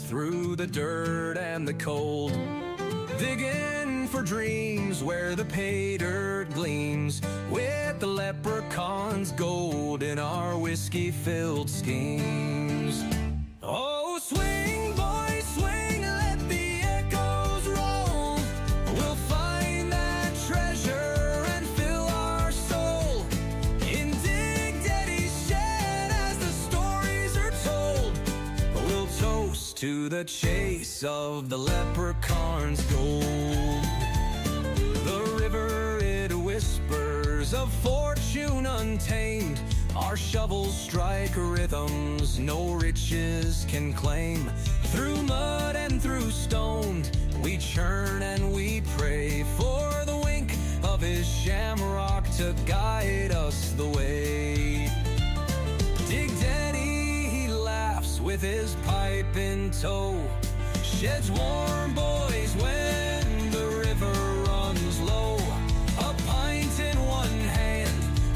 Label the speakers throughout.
Speaker 1: through the dirt and the cold, digging for dreams where the pay dirt gleams, with the leprechaun's gold in our whiskey-filled schemes. Oh, swing, boy, swing, let the echoes roll. We'll find that treasure and fill our soul in Dig Daddy's shed as the stories are told. We'll toast to the chase of the leprechaun's gold. The river, it whispers of fortune untamed. Our shovels strike rhythms no riches can claim. Through mud and through stone, we churn and we pray for the wink of his shamrock to guide us the way. Dig Daddy, he laughs with his pipe in tow, sheds warm boys when the river runs low. A pint in one hand,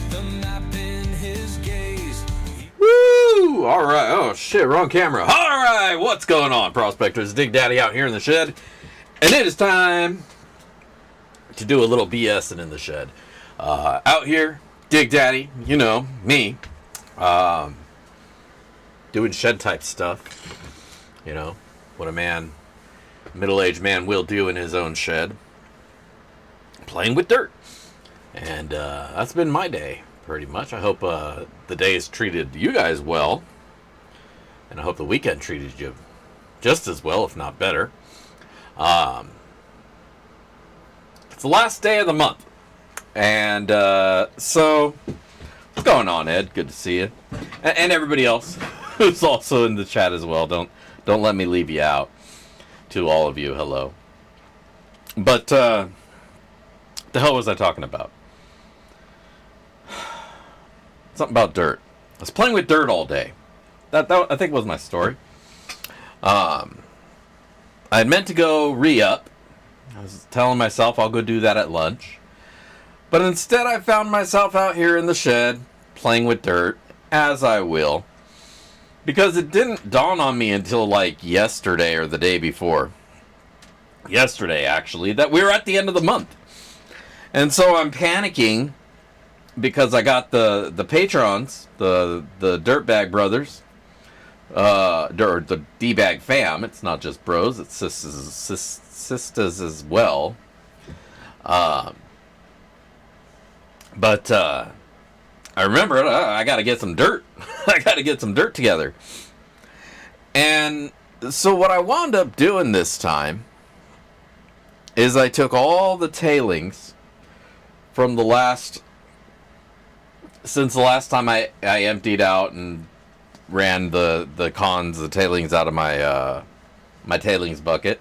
Speaker 1: the map in his gaze.
Speaker 2: Woo! All right. Oh, shit. Wrong camera. All right. What's going on, prospectors? Dig Daddy out here in the shed. And it is time to do a little BSing in the shed. Out here, Dig Daddy, you know, me, doing shed type stuff. You know, what a man, middle-aged man will do in his own shed. Playing with dirt. And that's been my day, pretty much. I hope the day has treated you guys well. And I hope the weekend treated you just as well, if not better. It's the last day of the month. And so, what's going on, Ed? Good to see you. And everybody else who's also in the chat as well. Don't let me leave you out. To all of you, hello. But, the hell was I talking about? Something about dirt. I was playing with dirt all day. That I think was my story. I had meant to go re-up. I was telling myself I'll go do that at lunch. But instead I found myself out here in the shed playing with dirt, as I will. Because it didn't dawn on me until like yesterday or the day before. Yesterday, actually, that we were at the end of the month. And so I'm panicking because I got the patrons, the Dirtbag brothers, the D-Bag fam. It's not just bros, it's sisters as well. But I remember I got to get some dirt. I got to get some dirt together. And so what I wound up doing this time is I took all the tailings from since the last time I emptied out and ran the tailings out of my my tailings bucket.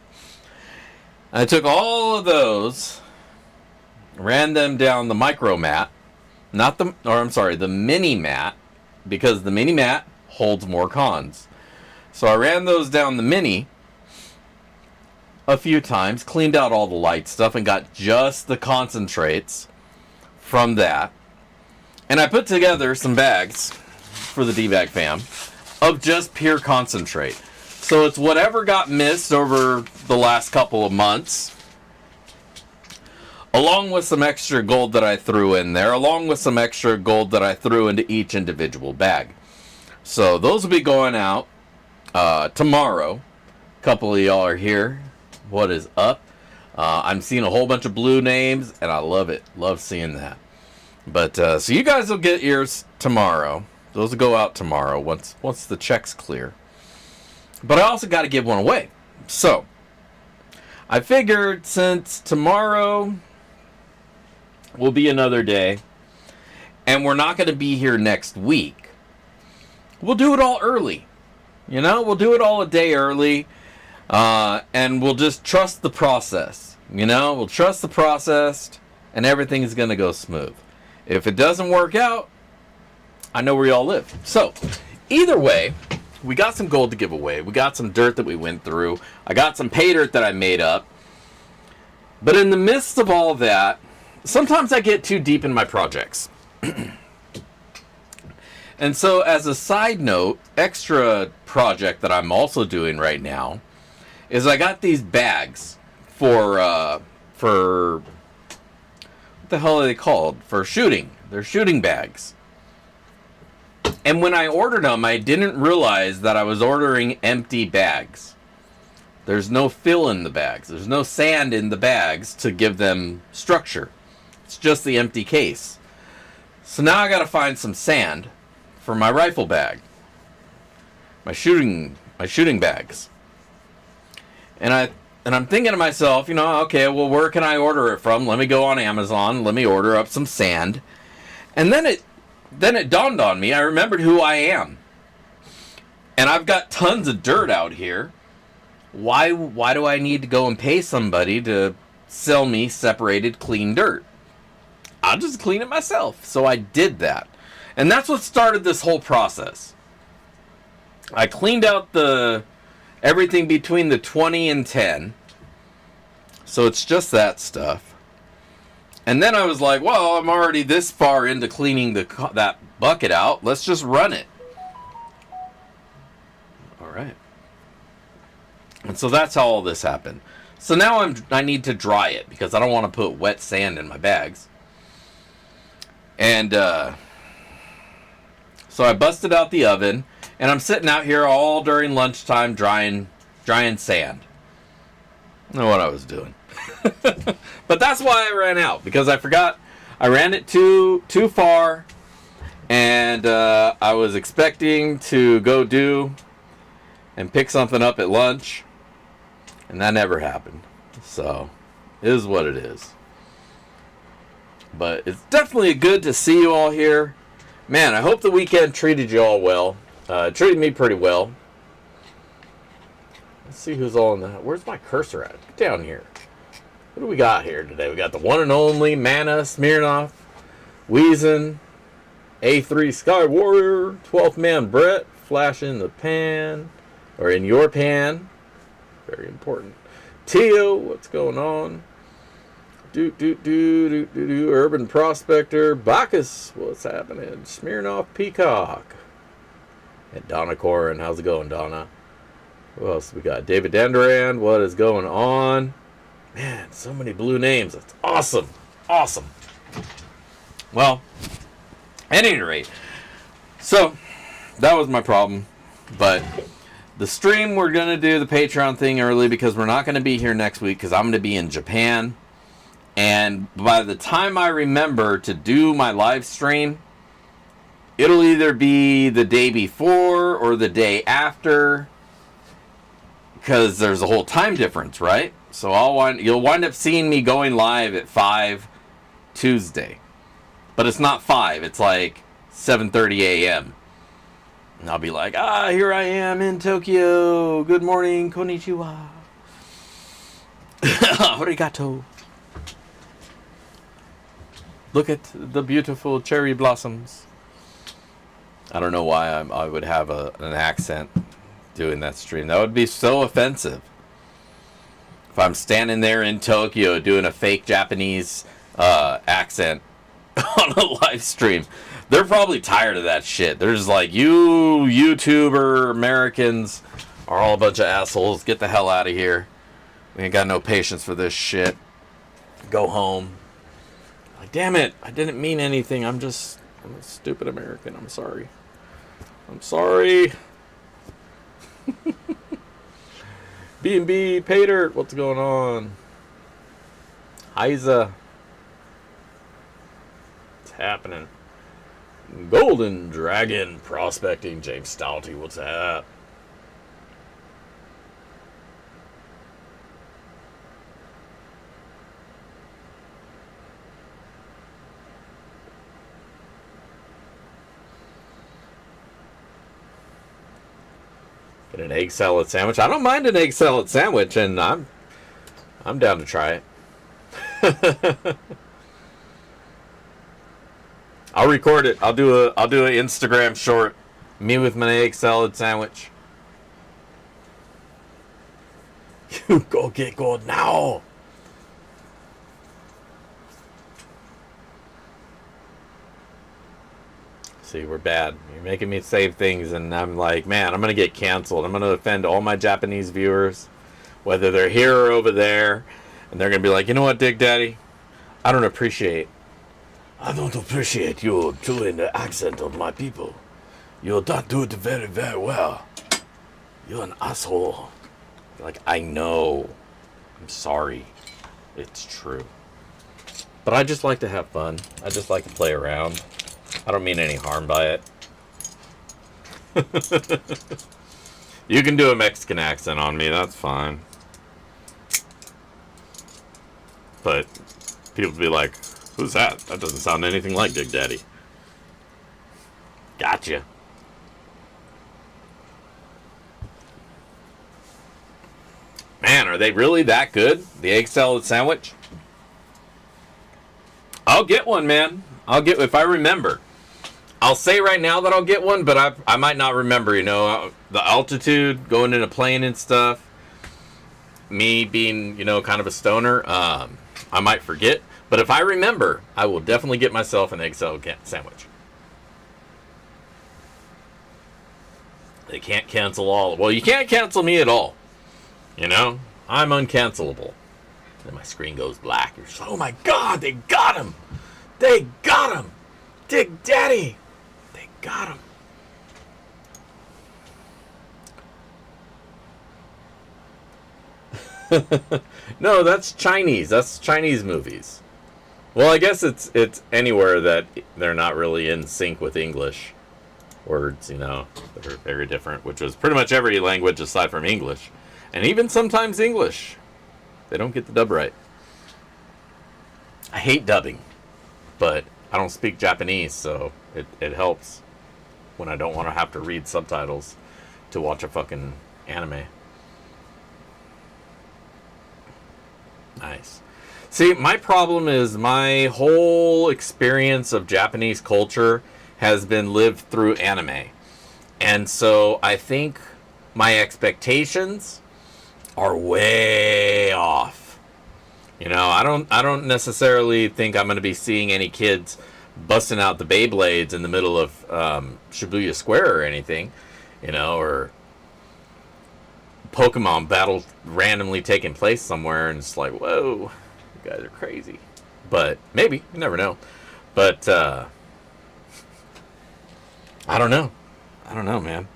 Speaker 2: I took all of those, ran them down the micro mat, the mini mat, because the mini mat holds more cons. So I ran those down the mini a few times, cleaned out all the light stuff, and got just the concentrates from that. And I put together some bags for the D-Bag fam of just pure concentrate. So it's whatever got missed over the last couple of months, along with some extra gold that I threw in there, along with some extra gold that I threw into each individual bag. So those will be going out tomorrow. A couple of y'all are here. What is up? I'm seeing a whole bunch of blue names, and I love it. Love seeing that. But so you guys will get yours tomorrow. Those will go out tomorrow once the check's clear. But I also got to give one away. So I figured since tomorrow will be another day, and we're not going to be here next week, we'll do it all early. You know, we'll do it all a day early, and we'll just trust the process. You know, we'll trust the process, and everything's going to go smooth. If it doesn't work out, I know where y'all live. So, either way, we got some gold to give away. We got some dirt that we went through. I got some pay dirt that I made up. But in the midst of all that, sometimes I get too deep in my projects. And so, as a side note, extra project that I'm also doing right now is I got these bags for what the hell are they called? For shooting. They're shooting bags. And when I ordered them, I didn't realize that I was ordering empty bags. There's no fill in the bags. There's no sand in the bags to give them structure. It's just the empty case. So now I got to find some sand for my rifle bag. My shooting bags. And I'm thinking to myself, okay, well, where can I order it from? Let me go on Amazon. Let me order up some sand. And then it dawned on me. I remembered who I am. And I've got tons of dirt out here. Why do I need to go and pay somebody to sell me separated clean dirt? I'll just clean it myself. So I did that. And that's what started this whole process. I cleaned out everything between the 20 and 10. So it's just that stuff. And then I was like, well, I'm already this far into cleaning that bucket out. Let's just run it. All right. And so that's how all this happened. So now I need to dry it because I don't want to put wet sand in my bags. And so I busted out the oven, and I'm sitting out here all during lunchtime drying sand. I don't know what I was doing. But that's why I ran out, because I forgot I ran it too far, and I was expecting to go do and pick something up at lunch, and that never happened. So it is what it is. But it's definitely good to see you all here. Man, I hope the weekend treated you all well. It treated me pretty well. Let's see who's all in the... Where's my cursor at? Get down here. What do we got here today? We got the one and only Mana Smirnoff, Weezin, A3 Sky Warrior, 12th Man Brett, Flash in the pan, or in your pan. Very important. Tio, what's going on? Urban Prospector, Bacchus, what's happening? Smirnoff Peacock. And Donna Corin, how's it going, Donna? Who else we got? David Dendran, what is going on? Man, so many blue names. That's awesome. Awesome. Well, at any rate, so that was my problem. But the stream, we're going to do the Patreon thing early because we're not going to be here next week because I'm going to be in Japan. And by the time I remember to do my live stream, it'll either be the day before or the day after, because there's a whole time difference, right? So you'll wind up seeing me going live at 5 Tuesday. But it's not 5, it's like 7:30 a.m. And I'll be like, here I am in Tokyo. Good morning, konnichiwa. Arigato. Look at the beautiful cherry blossoms. I don't know why I would have an accent doing that stream. That would be so offensive. If I'm standing there in Tokyo doing a fake Japanese accent on a live stream. They're probably tired of that shit. They're just like, you YouTuber Americans are all a bunch of assholes. Get the hell out of here. We ain't got no patience for this shit. Go home. Like, damn it. I didn't mean anything. I'm a stupid American. I'm sorry. I'm sorry. B&B, Pater, what's going on? Heiza. What's happening? Golden Dragon Prospecting, James Stouty, what's that? Get an egg salad sandwich. I don't mind an egg salad sandwich, and I'm down to try it. I'll record it. I'll do an Instagram short. Me with my egg salad sandwich. You go get gold now. See, we're bad. You're making me say things, and I'm like, man, I'm going to get canceled. I'm going to offend all my Japanese viewers, whether they're here or over there, and they're going to be like, you know what, Dig Daddy? I don't appreciate you doing the accent of my people. You don't do it very, very well. You're an asshole. Like, I know. I'm sorry. It's true. But I just like to have fun. I just like to play around. I don't mean any harm by it. You can do a Mexican accent on me, that's fine. But people be like, who's that? That doesn't sound anything like Dig Daddy. Gotcha. Man, are they really that good? The egg salad sandwich? I'll get one, man. I'll get, if I remember. I'll say right now that I'll get one, but I might not remember, you know, the altitude, going in a plane and stuff. Me being, you know, kind of a stoner, I might forget. But if I remember, I will definitely get myself an egg salad sandwich. They can't cancel all. Well, you can't cancel me at all. You know, I'm uncancelable. Then my screen goes black. You're just, oh my God, they got him. They got him. Dig Daddy. They got him. No, that's Chinese. That's Chinese movies. Well, I guess it's anywhere that they're not really in sync with English. Words, you know, that are very different, which was pretty much every language aside from English. And even sometimes English. They don't get the dub right. I hate dubbing, but I don't speak Japanese, so it helps when I don't want to have to read subtitles to watch a fucking anime. Nice. See, my problem is my whole experience of Japanese culture has been lived through anime. And so I think my expectations are way off. You know, I don't necessarily think I'm going to be seeing any kids busting out the Beyblades in the middle of Shibuya Square or anything, you know, or Pokemon battles randomly taking place somewhere, and it's like, whoa, you guys are crazy. But maybe, you never know. But I don't know. I don't know, man.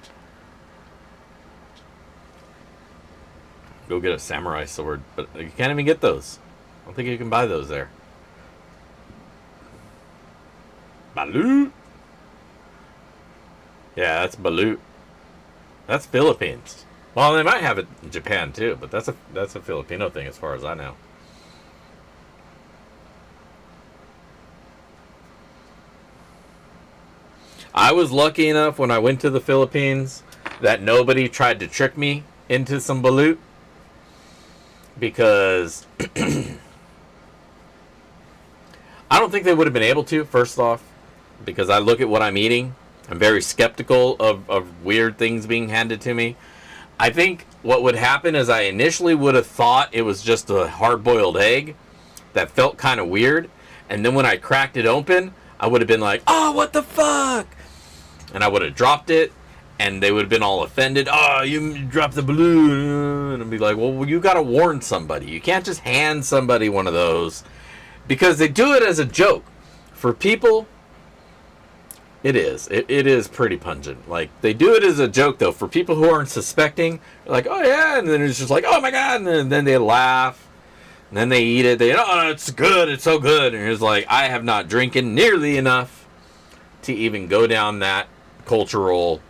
Speaker 2: Go get a samurai sword, but you can't even get those. I don't think you can buy those there. Balut. Yeah, that's Balut. That's Philippines. Well, they might have it in Japan too, but that's a Filipino thing as far as I know. I was lucky enough when I went to the Philippines that nobody tried to trick me into some Balut, because I don't think they would have been able to, first off, because I look at what I'm eating. I'm very skeptical of weird things being handed to me. I think what would happen is I initially would have thought it was just a hard-boiled egg that felt kind of weird. And then when I cracked it open, I would have been like, oh, what the fuck? And I would have dropped it, and they would have been all offended. Oh, you dropped the balloon. And I'd be like, well, you got to warn somebody. You can't just hand somebody one of those. Because they do it as a joke. For people, it is pretty pungent. Like, they do it as a joke, though. For people who aren't suspecting, they're like, oh, yeah. And then it's just like, oh, my God. And then they laugh. And then they eat it. They, oh, it's good. It's so good. And it's like, I have not drinking nearly enough to even go down that cultural,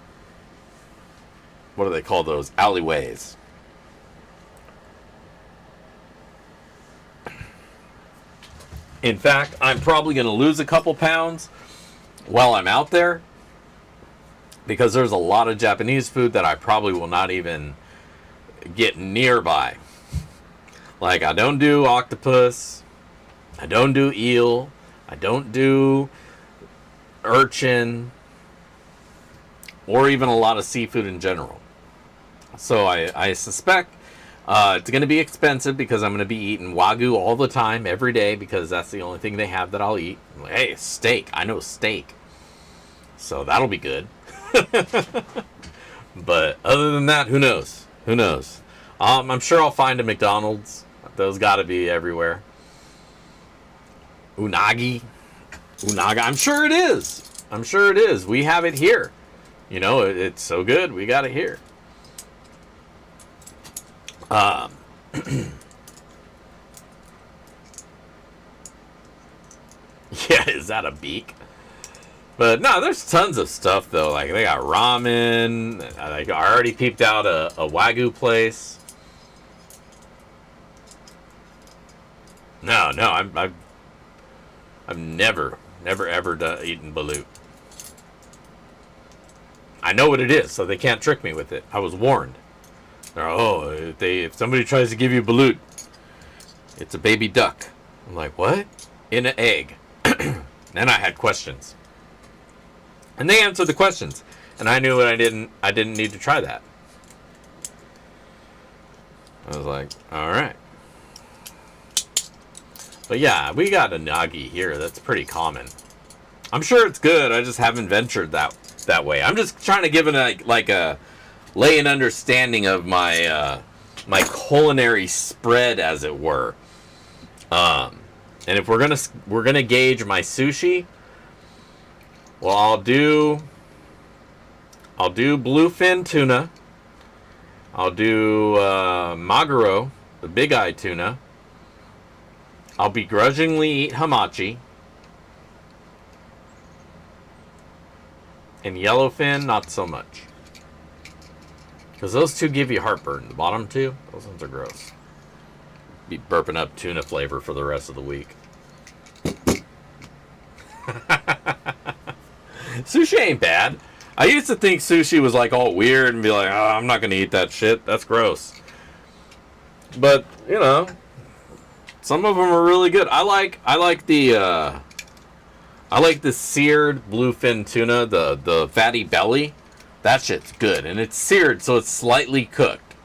Speaker 2: what do they call those? Alleyways. In fact, I'm probably going to lose a couple pounds while I'm out there, because there's a lot of Japanese food that I probably will not even get nearby. Like, I don't do octopus, I don't do eel, I don't do urchin, or even a lot of seafood in general. So I suspect it's going to be expensive, because I'm going to be eating Wagyu all the time, every day, because that's the only thing they have that I'll eat. Hey, steak. I know steak. So that'll be good. But other than that, who knows? Who knows? I'm sure I'll find a McDonald's. Those got to be everywhere. Unagi. I'm sure it is. I'm sure it is. We have it here. You know, it's so good. We got it here. Yeah, is that a beak? But no, there's tons of stuff though. Like they got ramen. Like I already peeped out a Wagyu place. No, I've never ever eaten balut. I know what it is, so they can't trick me with it. I was warned. If somebody tries to give you balut, it's a baby duck. I'm like, what? In an egg. Then I had questions. And they answered the questions. And I knew I didn't need to try that. I was like, alright. But yeah, we got a nagi here. That's pretty common. I'm sure it's good. I just haven't ventured that way. I'm just trying to give it a lay an understanding of my my culinary spread, as it were. And if we're gonna gauge my sushi, well, I'll do bluefin tuna. I'll do maguro, the big eye tuna. I'll begrudgingly eat hamachi. And yellowfin, not so much. Because those two give you heartburn. The bottom two, those ones are gross. Be burping up tuna flavor for the rest of the week. Sushi ain't bad. I used to think sushi was like all weird and be like, oh, I'm not going to eat that shit. That's gross. But, you know, some of them are really good. I like the seared bluefin tuna, the fatty belly. That shit's good, and it's seared, so it's slightly cooked.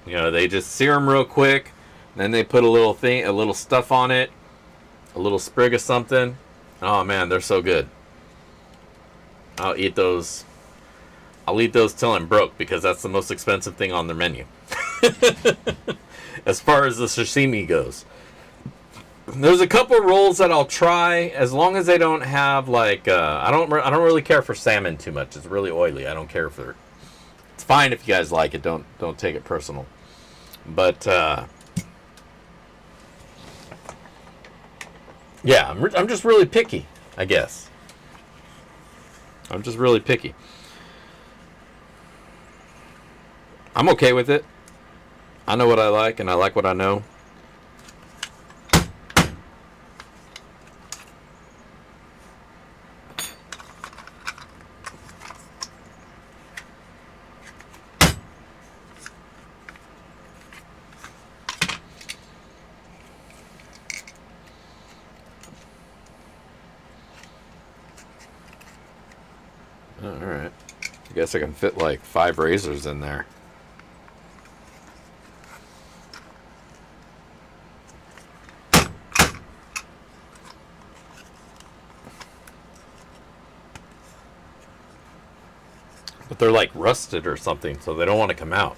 Speaker 2: You know, they just sear them real quick, then they put a little stuff on it, a little sprig of something. Oh man, they're so good. I'll eat those till I'm broke, because that's the most expensive thing on their menu. As far as the sashimi goes. There's a couple rolls that I'll try, as long as they don't have like I don't really care for salmon too much. It's really oily. I don't care for. It's fine if you guys like it. Don't take it personal. But yeah, I'm just really picky, I guess. I'm just really picky. I'm okay with it. I know what I like, and I like what I know. Alright. I guess I can fit like 5 razors in there. But they're like rusted or something, so they don't want to come out.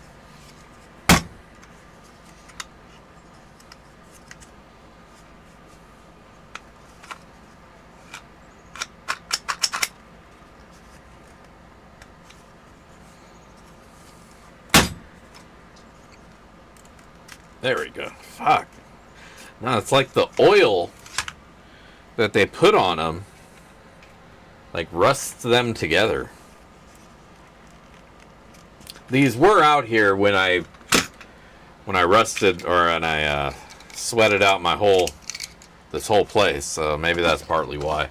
Speaker 2: There we go. Fuck. No, it's like the oil that they put on them, like, rusts them together. These were out here when I rusted, or when I sweated out this whole place. So maybe that's partly why.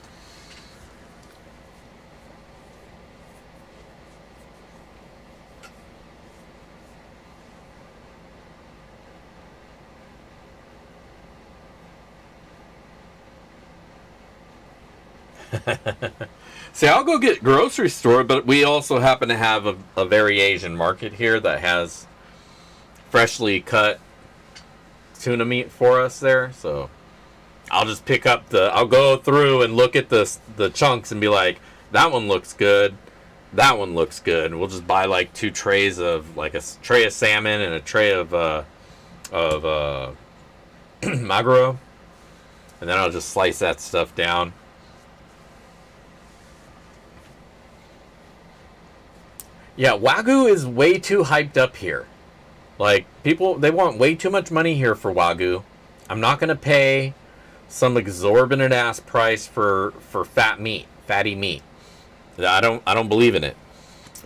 Speaker 2: See, I'll go get grocery store, but we also happen to have a very Asian market here that has freshly cut tuna meat for us there. So I'll just pick up I'll go through and look at the chunks and be like, that one looks good, that one looks good, and we'll just buy like 2 trays of, like a tray of salmon and a tray of maguro, and then I'll just slice that stuff down. Yeah, Wagyu is way too hyped up here. Like, people, they want way too much money here for Wagyu. I'm not going to pay some exorbitant ass price for fatty meat. I don't believe in it.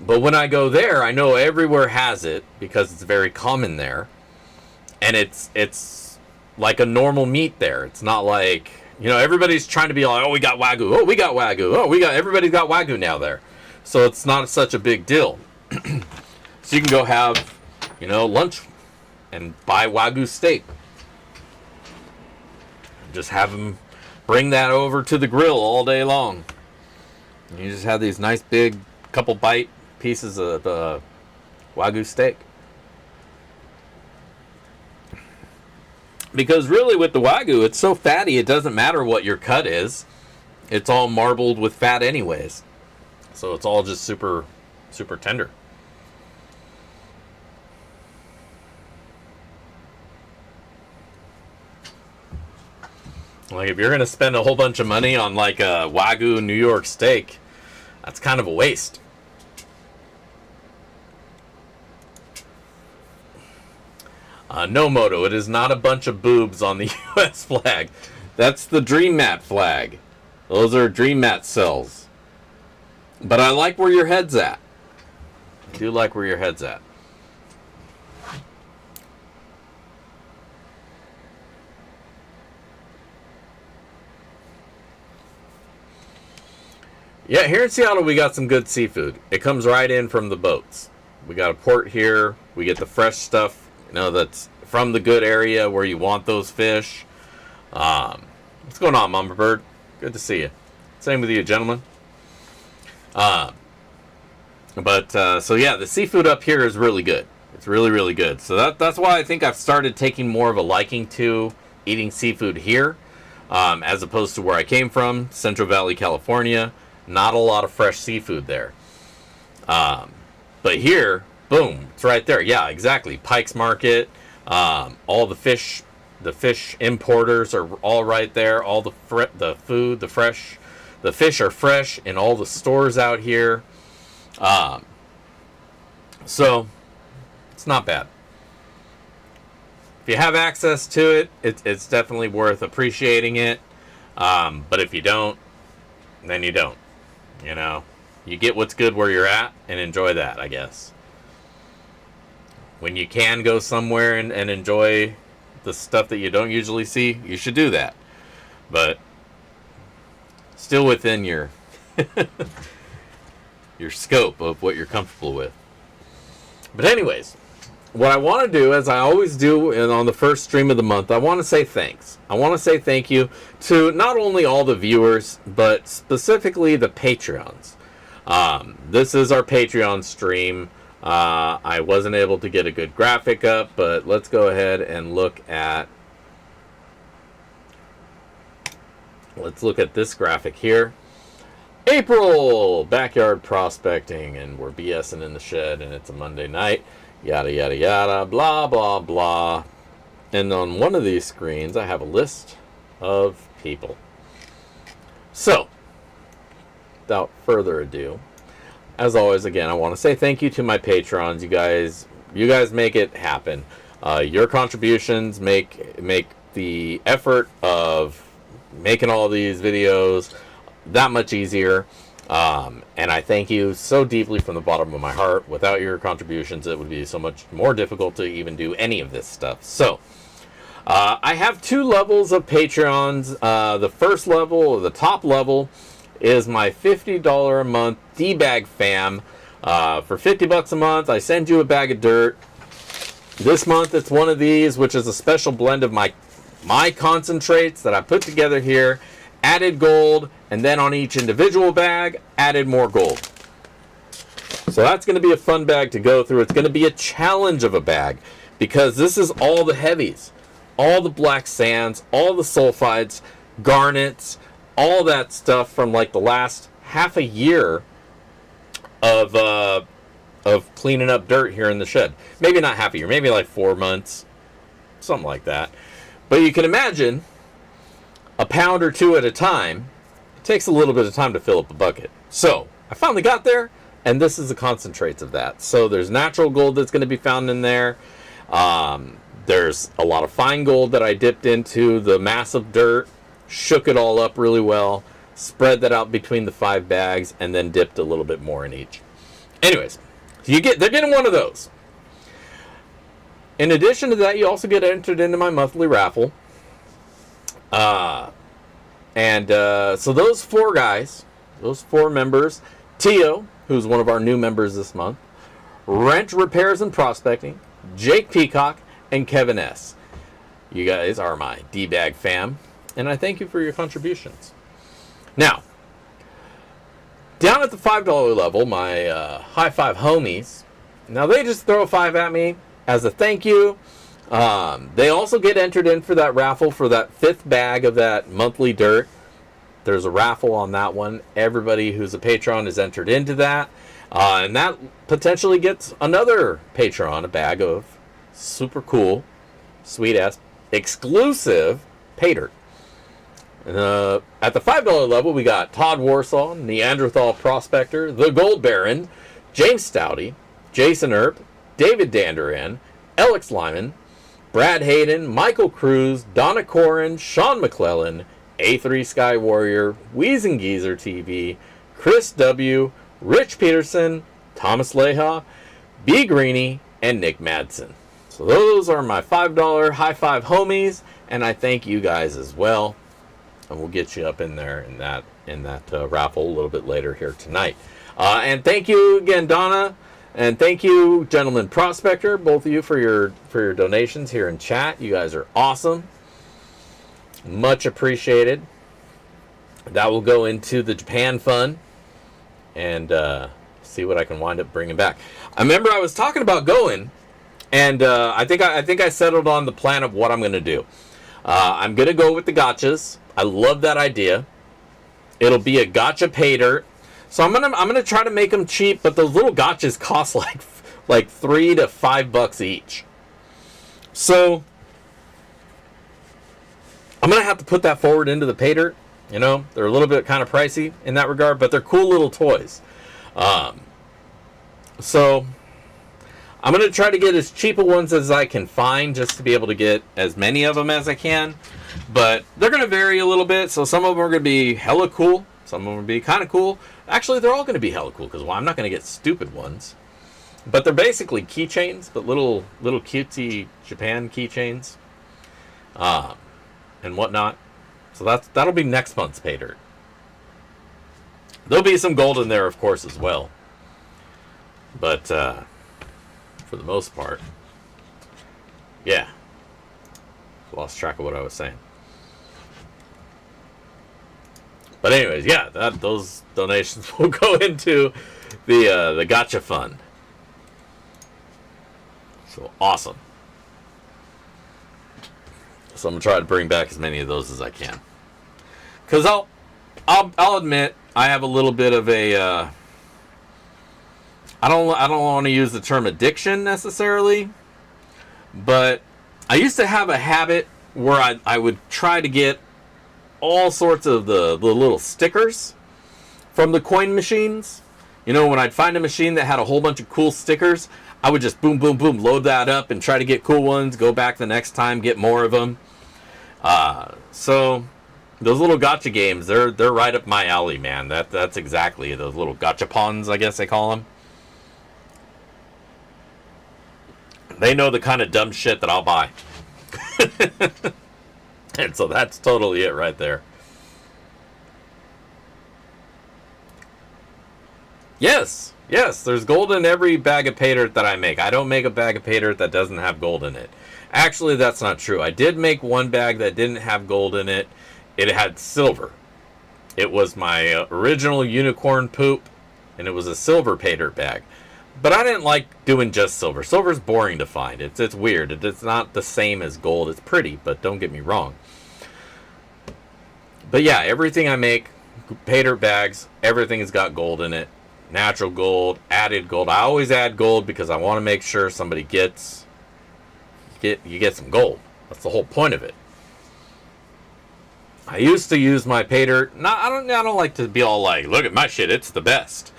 Speaker 2: But when I go there, I know everywhere has it because it's very common there. And it's like a normal meat there. It's not like, you know, everybody's trying to be like, oh, we got Wagyu. Oh, we got Wagyu. Oh, everybody's got Wagyu now there. So it's not such a big deal. So you can go have, you know, lunch and buy Wagyu steak. Just have them bring that over to the grill all day long. And you just have these nice big couple bite pieces of Wagyu steak. Because really with the Wagyu, it's so fatty, it doesn't matter what your cut is. It's all marbled with fat anyways. So it's all just super, super tender. Like, if you're going to spend a whole bunch of money on like a Wagyu New York steak, that's kind of a waste. No, Moto, it is not a bunch of boobs on the U.S. flag. That's the Dream Mat flag. Those are Dream Mat cells. But I like where your head's at. I do like where your head's at. Yeah, here in Seattle we got some good seafood. It comes right in from the boats. We got a port here. We get the fresh stuff, you know, that's from the good area where you want those fish. What's going on, Mama Bird? Good to see you. Same with you, gentlemen. So yeah, the seafood up here is really good. It's really, really good. So that's why I think I've started taking more of a liking to eating seafood here, as opposed to where I came from, Central Valley, California. Not a lot of fresh seafood there. But here, boom, it's right there. Yeah, exactly. Pike's Market. All the fish importers are all right there. All the fish are fresh in all the stores out here. So it's not bad. If you have access to it, it's definitely worth appreciating it. But if you don't, then you don't. You know, you get what's good where you're at and enjoy that, I guess. When you can go somewhere and enjoy the stuff that you don't usually see, you should do that. But still within your your scope of what you're comfortable with. But anyways, what I want to do, as I always do on the first stream of the month, I want to say thanks. I want to say thank you to not only all the viewers, but specifically the Patreons. This is our Patreon stream. I wasn't able to get a good graphic up, but let's go ahead and look at this graphic here. April, backyard prospecting, and we're BSing in the shed, and it's a Monday night. Yada, yada, yada, blah, blah, blah. And on one of these screens, I have a list of people. So, without further ado, as always, again, I want to say thank you to my patrons. You guys make it happen. Your contributions make the effort of making all these videos that much easier. And I thank you so deeply from the bottom of my heart. Without your contributions, it would be so much more difficult to even do any of this stuff. So, I have 2 levels of Patreons. The first level, or the top level, is my $50 a month D-Bag fam. For $50 a month, I send you a bag of dirt. This month, it's one of these, which is a special blend of my concentrates that I put together here. Added gold, and then on each individual bag, added more gold. So that's going to be a fun bag to go through. It's going to be a challenge of a bag, because this is all the heavies. all the black sands, all the sulfides, garnets, all that stuff from like the last half a year of cleaning up dirt here in the shed. Maybe not half a year, maybe like 4 months, something like that. But you can imagine a pound or two at a time. It takes a little bit of time to fill up a bucket. So I finally got there, and this is the concentrates of that. So there's natural gold that's going to be found in there. There's a lot of fine gold that I dipped into the massive dirt, shook it all up really well, spread that out between the 5 bags, and then dipped a little bit more in each. Anyways, they're getting one of those. In addition to that, you also get entered into my monthly raffle. So those 4 guys, those 4 members, Tio, who's one of our new members this month, Rent Repairs and Prospecting, Jake Peacock, and Kevin S. You guys are my D-Bag fam, and I thank you for your contributions. Now, down at the $5 level, my High Five homies, now they just throw a 5 at me as a thank you. They also get entered in for that raffle for that 5th bag of that monthly dirt. There's a raffle on that one. Everybody who's a patron is entered into that. And that potentially gets another patron a bag of super cool, sweet-ass, exclusive pay dirt. At the $5 level, we got Todd Warsaw, Neanderthal Prospector, The Gold Baron, James Stouty, Jason Earp, David Danderan, Alex Lyman, Brad Hayden, Michael Cruz, Donna Corin, Sean McClellan, A3 Sky Warrior, Weezing Geezer TV, Chris W., Rich Peterson, Thomas Leha, B. Greeny, and Nick Madsen. So those are my $5 High Five homies, and I thank you guys as well. And we'll get you up in there in that raffle a little bit later here tonight. And thank you again, Donna, and thank you, Gentleman Prospector, both of you for your donations here in chat. You guys are awesome, much appreciated. That will go into the Japan Fund, and see what I can wind up bringing back. I remember I was talking about going, and I think I settled on the plan of what I'm going to do. I'm going to go with the gotchas. I love that idea. It'll be a gotcha pay dirt. So I'm gonna try to make them cheap, but those little gotchas cost like $3 to $5 each. So I'm gonna have to put that forward into the pay dirt. You know, they're a little bit kind of pricey in that regard, but they're cool little toys. So I'm gonna try to get as cheap ones as I can find, just to be able to get as many of them as I can. But they're going to vary a little bit, so some of them are going to be hella cool. Some of them will be kind of cool. Actually, they're all going to be hella cool, because I'm not going to get stupid ones. But they're basically keychains, but little cutesy Japan keychains. And whatnot. So that'll be next month's pay dirt. There'll be some gold in there, of course, as well. But for the most part, yeah. Lost track of what I was saying. But anyways, yeah, those donations will go into the gotcha fund. So awesome. So I'm gonna try to bring back as many of those as I can. Cause I'll admit I have a little bit of a I don't want to use the term addiction necessarily, but I used to have a habit where I would try to get all sorts of the little stickers from the coin machines. You know, when I'd find a machine that had a whole bunch of cool stickers, I would just boom, boom, boom, load that up and try to get cool ones, go back the next time, get more of them. So those little gotcha games, they're right up my alley, man. That's exactly those little gotchapons, I guess they call them. They know the kind of dumb shit that I'll buy. And so that's totally it right there. Yes, there's gold in every bag of pay dirt that I make. I don't make a bag of pay dirt that doesn't have gold in it. Actually, that's not true. I did make one bag that didn't have gold in it. It had silver. It was my original unicorn poop, and it was a silver pay dirt bag. But I didn't like doing just silver. Silver's boring to find. It's weird. It's not the same as gold. It's pretty, but don't get me wrong. But yeah, everything I make, pay dirt bags, everything has got gold in it. Natural gold, added gold. I always add gold because I want to make sure somebody you get some gold. That's the whole point of it. I used to use my pay dirt. I don't like to be all like, look at my shit, it's the best.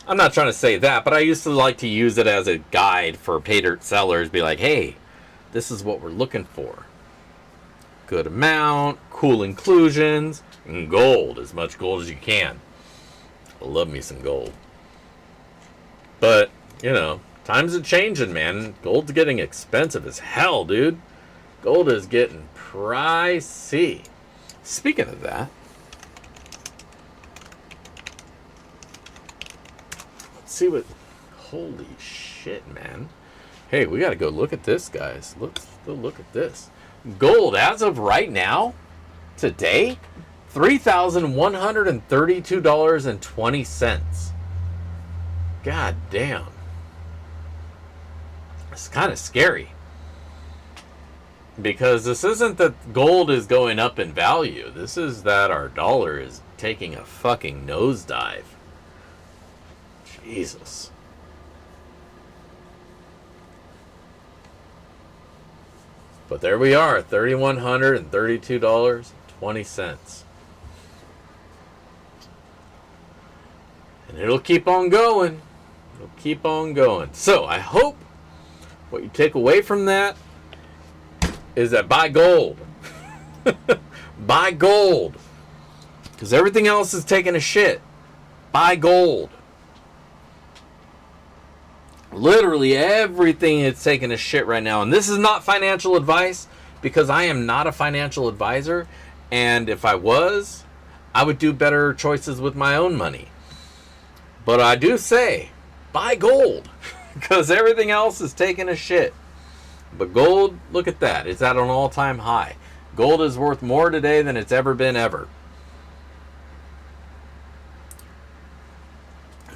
Speaker 2: I'm not trying to say that, but I used to like to use it as a guide for pay dirt sellers. Be like, hey, this is what we're looking for. Good amount, cool inclusions, and gold. As much gold as you can. I love me some gold. But, you know, times are changing, man. Gold's getting expensive as hell, dude. Gold is getting pricey. Speaking of that, let's see what... Holy shit, man. Hey, we gotta go look at this, guys. Let's go look at this. Gold, as of right now, today, $3,132.20. God damn. It's kind of scary. Because this isn't that gold is going up in value. This is that our dollar is taking a fucking nosedive. Jesus. But there we are, $3,132.20. And it'll keep on going. It'll keep on going. So I hope what you take away from that is that buy gold. Buy gold. Because everything else is taking a shit. Buy gold. Literally everything is taking a shit right now. And this is not financial advice, because I am not a financial advisor. And if I was, I would do better choices with my own money. But I do say, buy gold. Because everything else is taking a shit. But gold, look at that. It's at an all-time high. Gold is worth more today than it's ever been ever.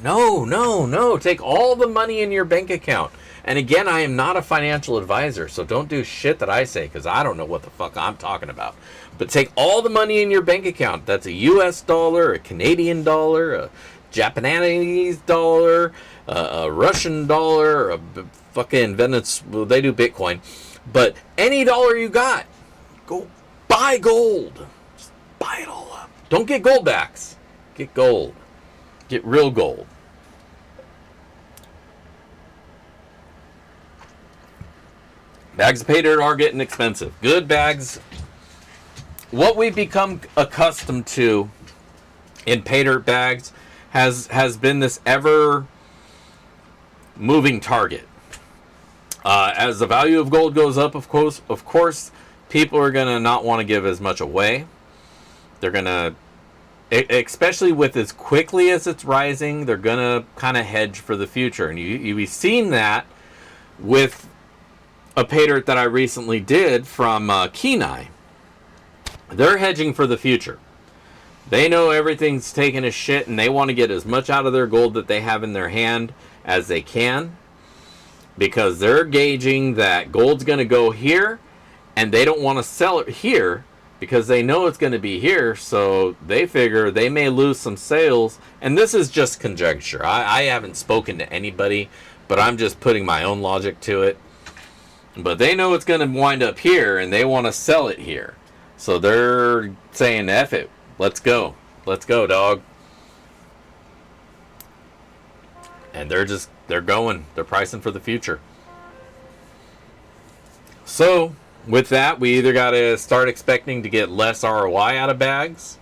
Speaker 2: No. Take all the money in your bank account. And again, I am not a financial advisor, so don't do shit that I say, because I don't know what the fuck I'm talking about. But take all the money in your bank account. That's a US dollar, a Canadian dollar, a Japanese dollar, a Russian dollar, a fucking Venezuela. They do Bitcoin. But any dollar you got, go buy gold. Just buy it all up. Don't get gold backs. Get gold. Get real gold. Bags of pay dirt are getting expensive. Good bags. What we've become accustomed to in pay dirt bags has been this ever moving target. As the value of gold goes up, of course, people are gonna not want to give as much away. They're gonna, especially with as quickly as it's rising, they're gonna kind of hedge for the future. And you've seen that with a pay dirt that I recently did from Kenai. They're hedging for the future. They know everything's taking a shit, and they want to get as much out of their gold that they have in their hand as they can, because they're gauging that gold's going to go here, and they don't want to sell it here because they know it's going to be here, so they figure they may lose some sales. And this is just conjecture. I haven't spoken to anybody, but I'm just putting my own logic to it. But they know it's going to wind up here, and they want to sell it here. So they're saying, F it. Let's go. Let's go, dog. And they're going. They're pricing for the future. So, with that, we either got to start expecting to get less ROI out of bags,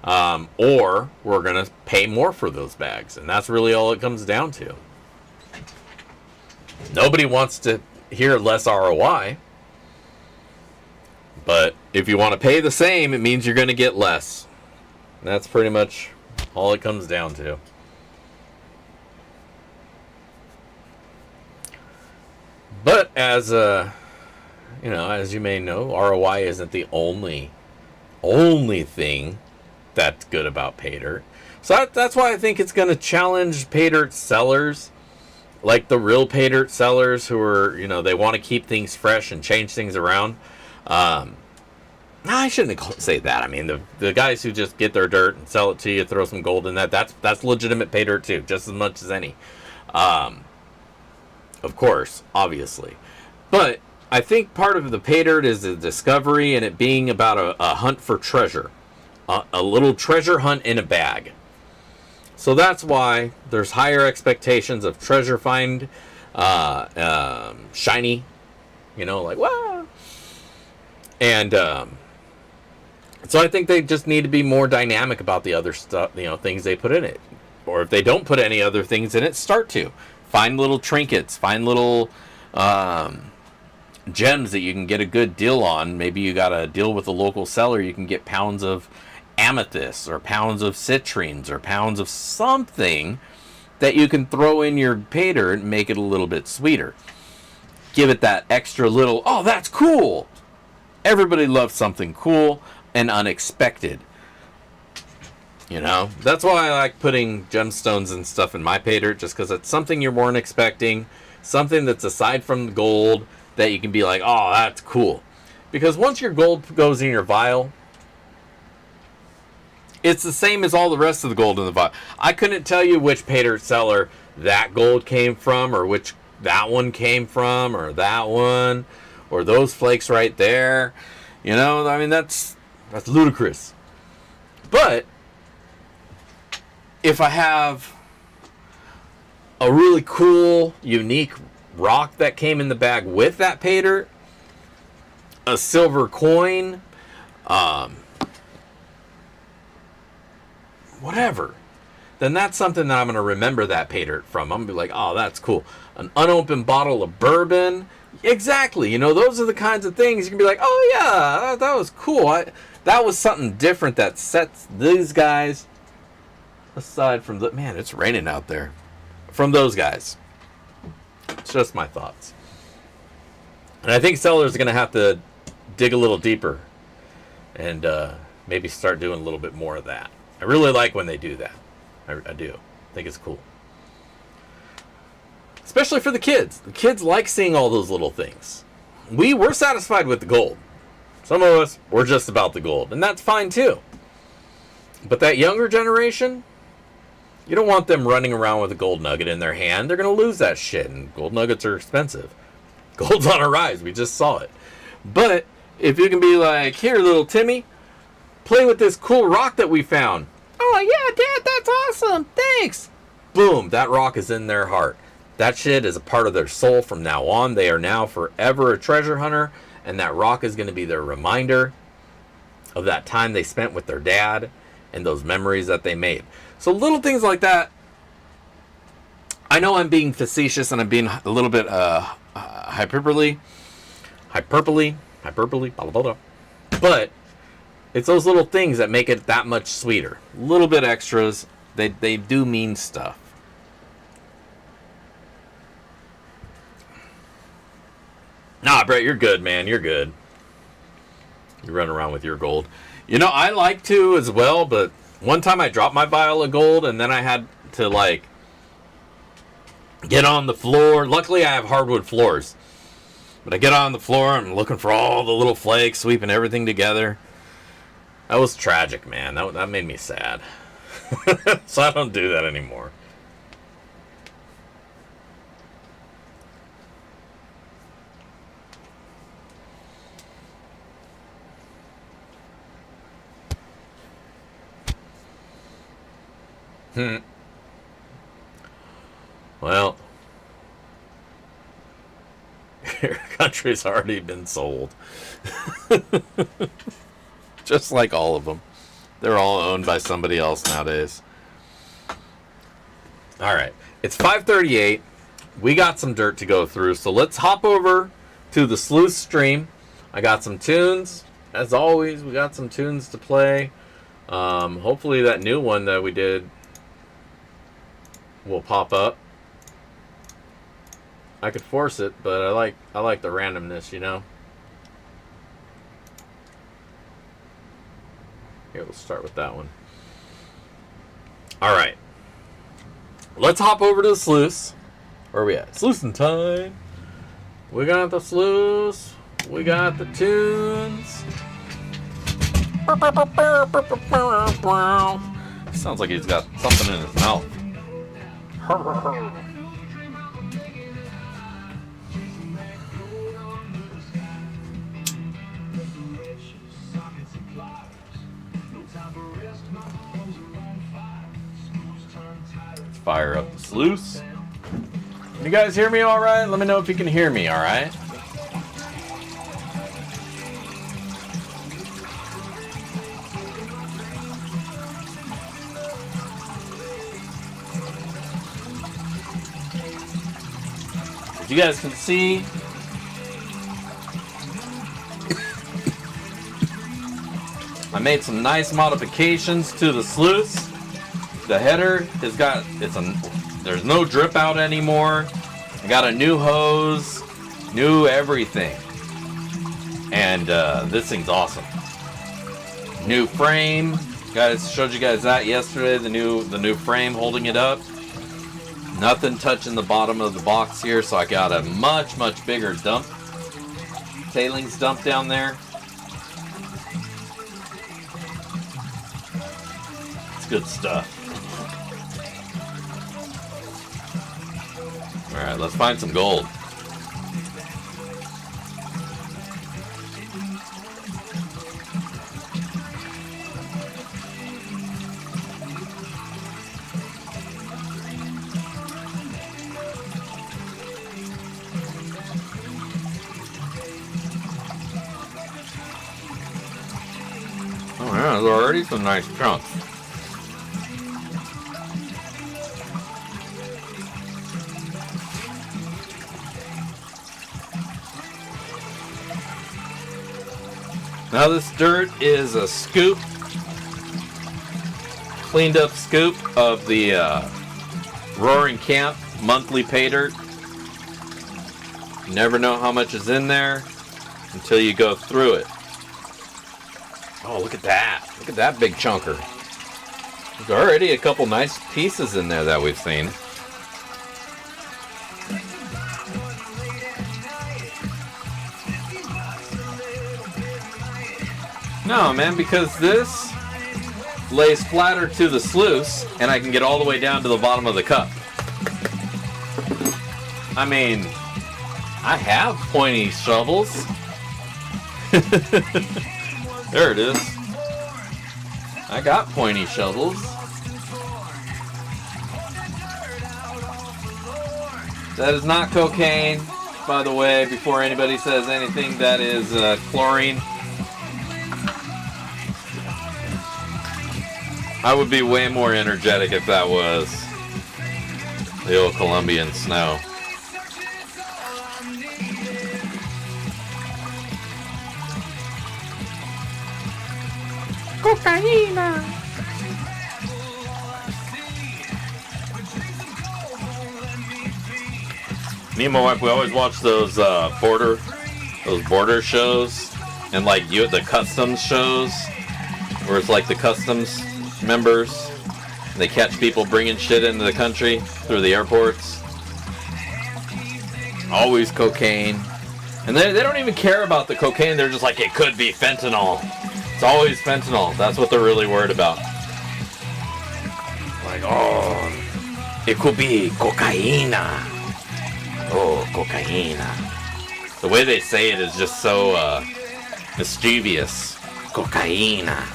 Speaker 2: or we're going to pay more for those bags. And that's really all it comes down to. Nobody wants to hear less ROI. But if you want to pay the same, it means you're going to get less. And that's pretty much all it comes down to. But as as you may know, ROI isn't the only thing that's good about pay dirt. So that's why I think it's going to challenge pay dirt sellers like the real pay dirt sellers who are, they want to keep things fresh and change things around. I shouldn't say that. I mean, the guys who just get their dirt and sell it to you, throw some gold in that's legitimate pay dirt too, just as much as any. Of course, obviously. But I think part of the pay dirt is the discovery and it being about a hunt for treasure. A little treasure hunt in a bag. So that's why there's higher expectations of treasure find, shiny, like, wow. And so I think they just need to be more dynamic about the other stuff, things they put in it. Or if they don't put any other things in it, start to. Find little trinkets, find little gems that you can get a good deal on. Maybe you got a deal with a local seller, you can get pounds of amethyst or pounds of citrines or pounds of something that you can throw in your pay dirt and make it a little bit sweeter. Give it that extra little, oh, that's cool. Everybody loves something cool and unexpected. That's why I like putting gemstones and stuff in my pay dirt, just because it's something you weren't expecting, something that's aside from the gold that you can be like, oh, that's cool. Because once your gold goes in your vial, it's the same as all the rest of the gold in the vial. I couldn't tell you which pay dirt seller that gold came from, or which that one came from, or that one, or those flakes right there. I mean, that's ludicrous. But if I have a really cool, unique rock that came in the bag with that pay dirt, a silver coin, whatever, then that's something that I'm going to remember that pay dirt from. I'm going to be like, oh, that's cool. An unopened bottle of bourbon. Exactly. Those are the kinds of things you can be like, oh, yeah, that was cool. That was something different that sets these guys aside from the... Man, it's raining out there. From those guys. It's just my thoughts. And I think sellers are going to have to dig a little deeper and maybe start doing a little bit more of that. I really like when they do that. I do. I think it's cool. Especially for the kids. The kids like seeing all those little things. We're satisfied with the gold. Some of us, we're just about the gold. And that's fine too. But that younger generation, you don't want them running around with a gold nugget in their hand. They're going to lose that shit. And gold nuggets are expensive. Gold's on a rise. We just saw it. But if you can be like, here, little Timmy, play with this cool rock that we found. Oh, yeah, Dad, that's awesome. Thanks. Boom, that rock is in their heart. That shit is a part of their soul from now on. They are now forever a treasure hunter, and that rock is going to be their reminder of that time they spent with their dad and those memories that they made. So little things like that. I know I'm being facetious and I'm being a little bit hyperbole, blah, blah, blah. But it's those little things that make it that much sweeter. Little bit extras. They do mean stuff. Nah, Brett, you're good, man. You're good. You run around with your gold. I like to as well, but one time I dropped my vial of gold and then I had to, like, get on the floor. Luckily, I have hardwood floors. But I get on the floor and I'm looking for all the little flakes, sweeping everything together. That was tragic, man. That made me sad. So I don't do that anymore. Well, your country's already been sold. Just like all of them. They're all owned by somebody else nowadays. Alright, it's 5:38. We got some dirt to go through, so let's hop over to the Sleuth stream. I got some tunes. As always, we got some tunes to play. Hopefully that new one that we did will pop up. I could force it, but I like the randomness, Here, we'll start with that one. Alright. Let's hop over to the Sleuths. Where are we at? Sluicing time. We got the sluice. We got the tunes. Sounds like he's got something in his mouth. Let's fire up the sluice. Can you guys hear me all right? Let me know if you can hear me all right. As you guys can see, I made some nice modifications to the sluice. The header has got, there's no drip out anymore. I got a new hose, new everything. And this thing's awesome. New frame. Guys, showed you guys that yesterday, the new frame holding it up. Nothing touching the bottom of the box here, so I got a much bigger dump. Tailings dump down there. It's good stuff. Alright, let's find some gold. Oh yeah, there's already some nice chunks. Now this dirt is a scoop, cleaned up scoop of the Roaring Camp monthly pay dirt. You never know how much is in there until you go through it. Oh, look at that. Look at that big chunker. There's already a couple nice pieces in there that we've seen. No, man, because this lays flatter to the sluice, and I can get all the way down to the bottom of the cup. I mean, I have pointy shovels. There it is. I got pointy shovels. That is not cocaine, by the way, before anybody says anything. That is chlorine. I would be way more energetic if that was the old Colombian snow. Cocaína. Me and my wife, we always watch those border shows, and like the customs shows, where it's like the customs members, and they catch people bringing shit into the country through the airports. Always cocaine, and they don't even care about the cocaine. They're just like, it could be fentanyl. It's always fentanyl. That's what they're really worried about. Like, oh, it could be cocaína. Oh, cocaína. The way they say it is just so mischievous. Cocaína.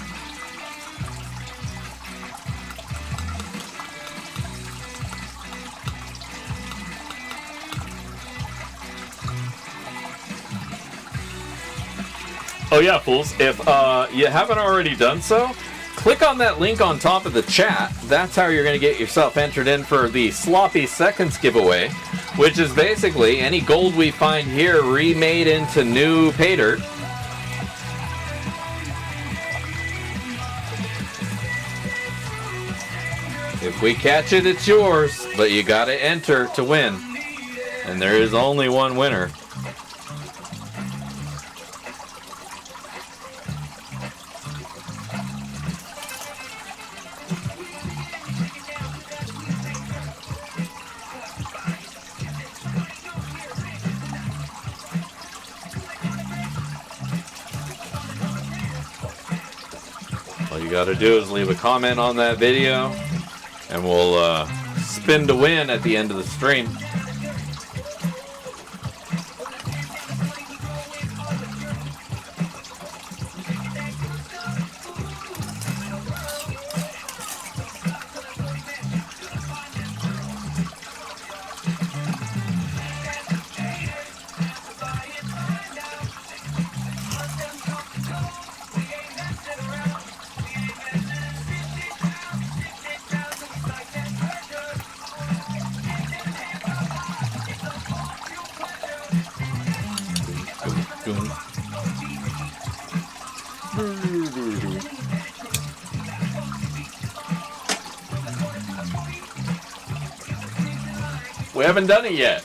Speaker 2: Oh yeah, fools, if you haven't already done so, click on that link on top of the chat. That's how you're going to get yourself entered in for the Sloppy Seconds giveaway, which is basically any gold we find here remade into new pay dirt. If we catch it, it's yours, but you got to enter to win. And there is only one winner. All you gotta do is leave a comment on that video, and we'll spin to win at the end of the stream. We haven't done it yet.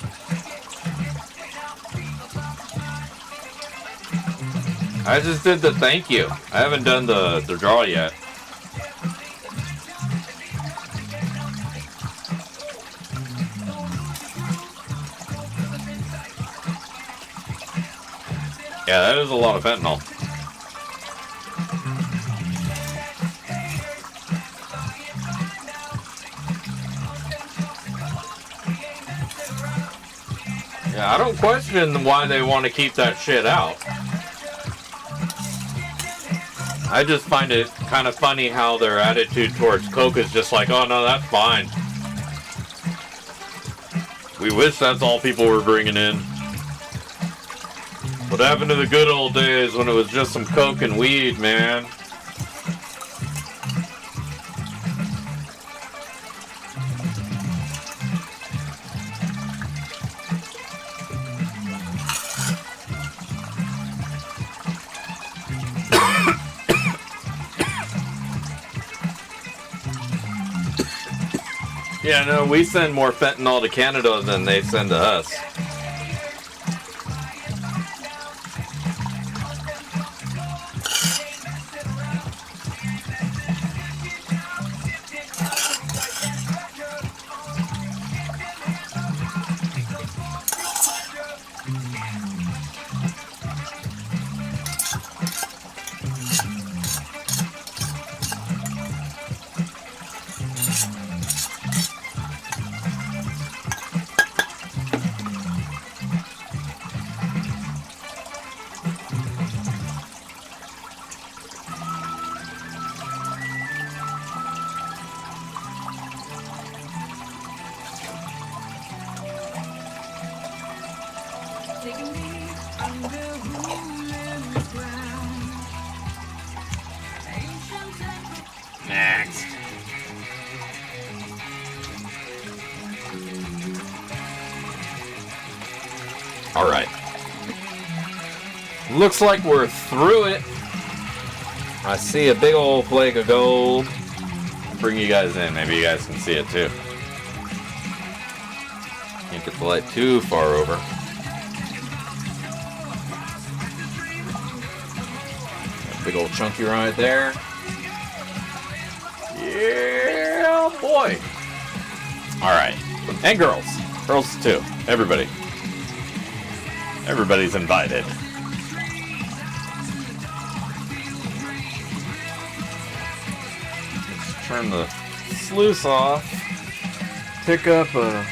Speaker 2: I just did the thank you. I haven't done the draw yet. Yeah, that is a lot of fentanyl. Yeah, I don't question why they want to keep that shit out. I just find it kind of funny how their attitude towards coke is just like, oh no, that's fine. We wish that's all people were bringing in. What happened to the good old days when it was just some coke and weed, man? Yeah, no, we send more fentanyl to Canada than they send to us. Next. All right. Looks like we're through it. I see a big old flake of gold. Bring you guys in. Maybe you guys can see it too. Can't get the light too far over. Big old chunky right there. Yeah, boy. All right. And girls. Girls too. Everybody. Everybody's invited. Let's turn the sluice off. Pick up a...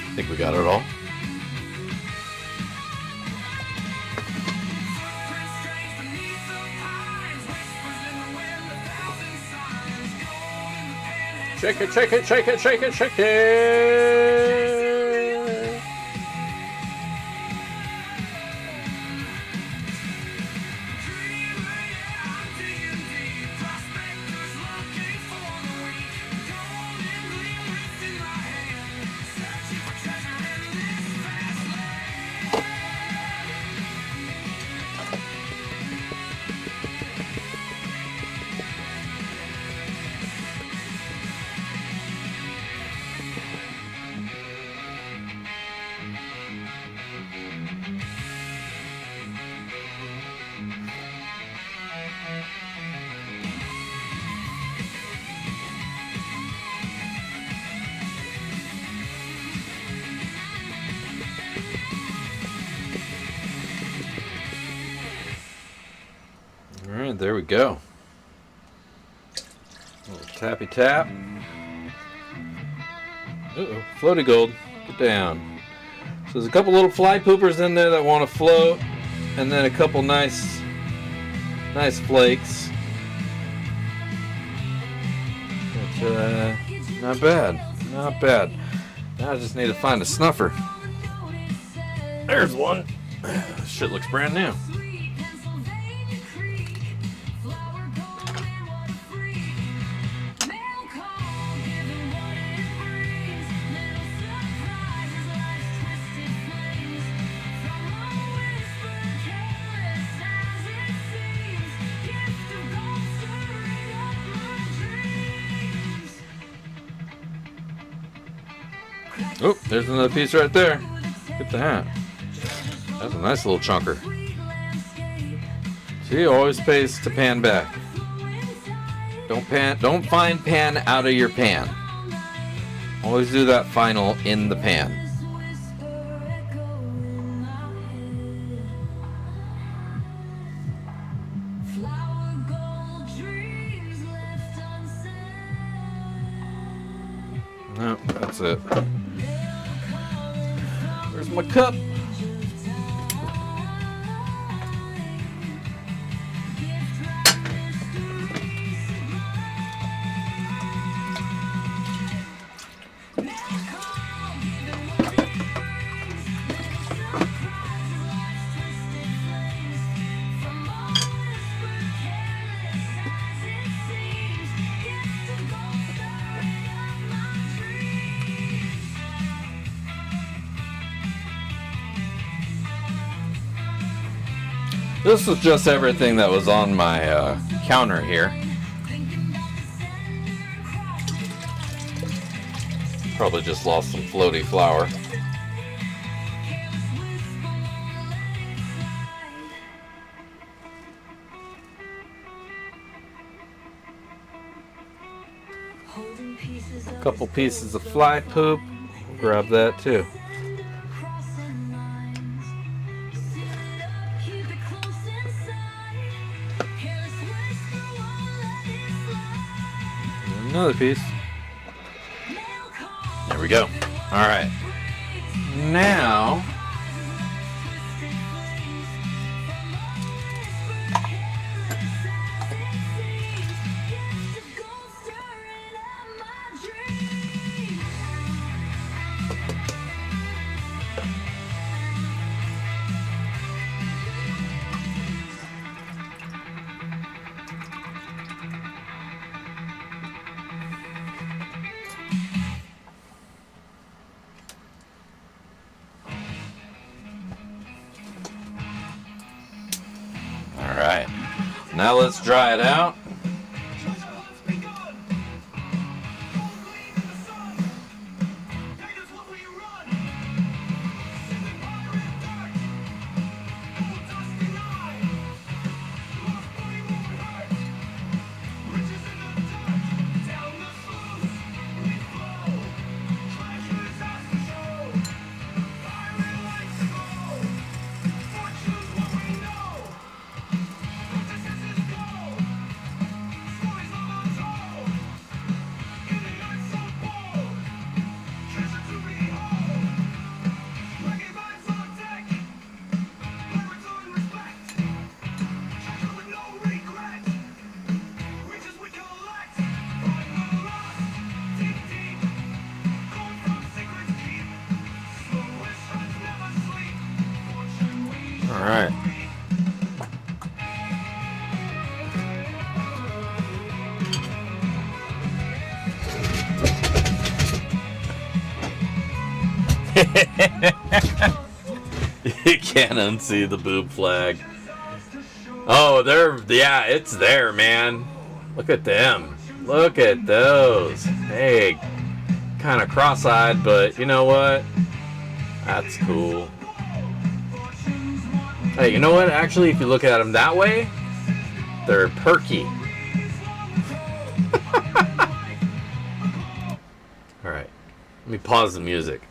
Speaker 2: I think we got it all. Shake it, shake it, shake it, shake it, shake it. Alright, there we go. A little tappy tap. Uh-oh, floaty gold. Get down. So there's a couple little fly poopers in there that want to float, and then a couple nice flakes. But, not bad. Not bad. Now I just need to find a snuffer. There's one. Shit looks brand new. Oh, there's another piece right there. Get the hat. That's a nice little chunker. See, always pays to pan back. Don't find pan out of your pan. Always do that final in the pan. No, that's it. Where's my cup? This was just everything that was on my counter here. Probably just lost some floaty flour. A couple pieces of fly poop. Grab that too. Another piece. There we go. All right. Now, now let's dry it out. All right. You can't unsee the boob flag. Oh, yeah, it's there, man. Look at them. Look at those. Hey, kind of cross-eyed, but you know what? That's cool. Hey, you know what? Actually, if you look at them that way, they're perky. Alright. Let me pause the music.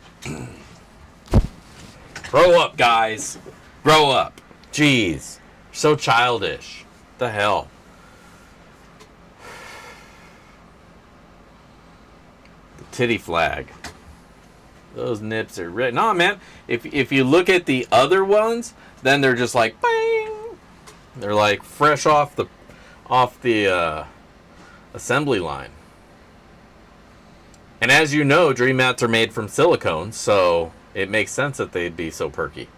Speaker 2: Grow up, guys. Grow up. Jeez. So childish. What the hell? titty flag. Those nips are red. No, man. If you look at the other ones, then they're just like bang. They're like fresh off the assembly line. And as you know, dream mats are made from silicone, so it makes sense that they'd be so perky.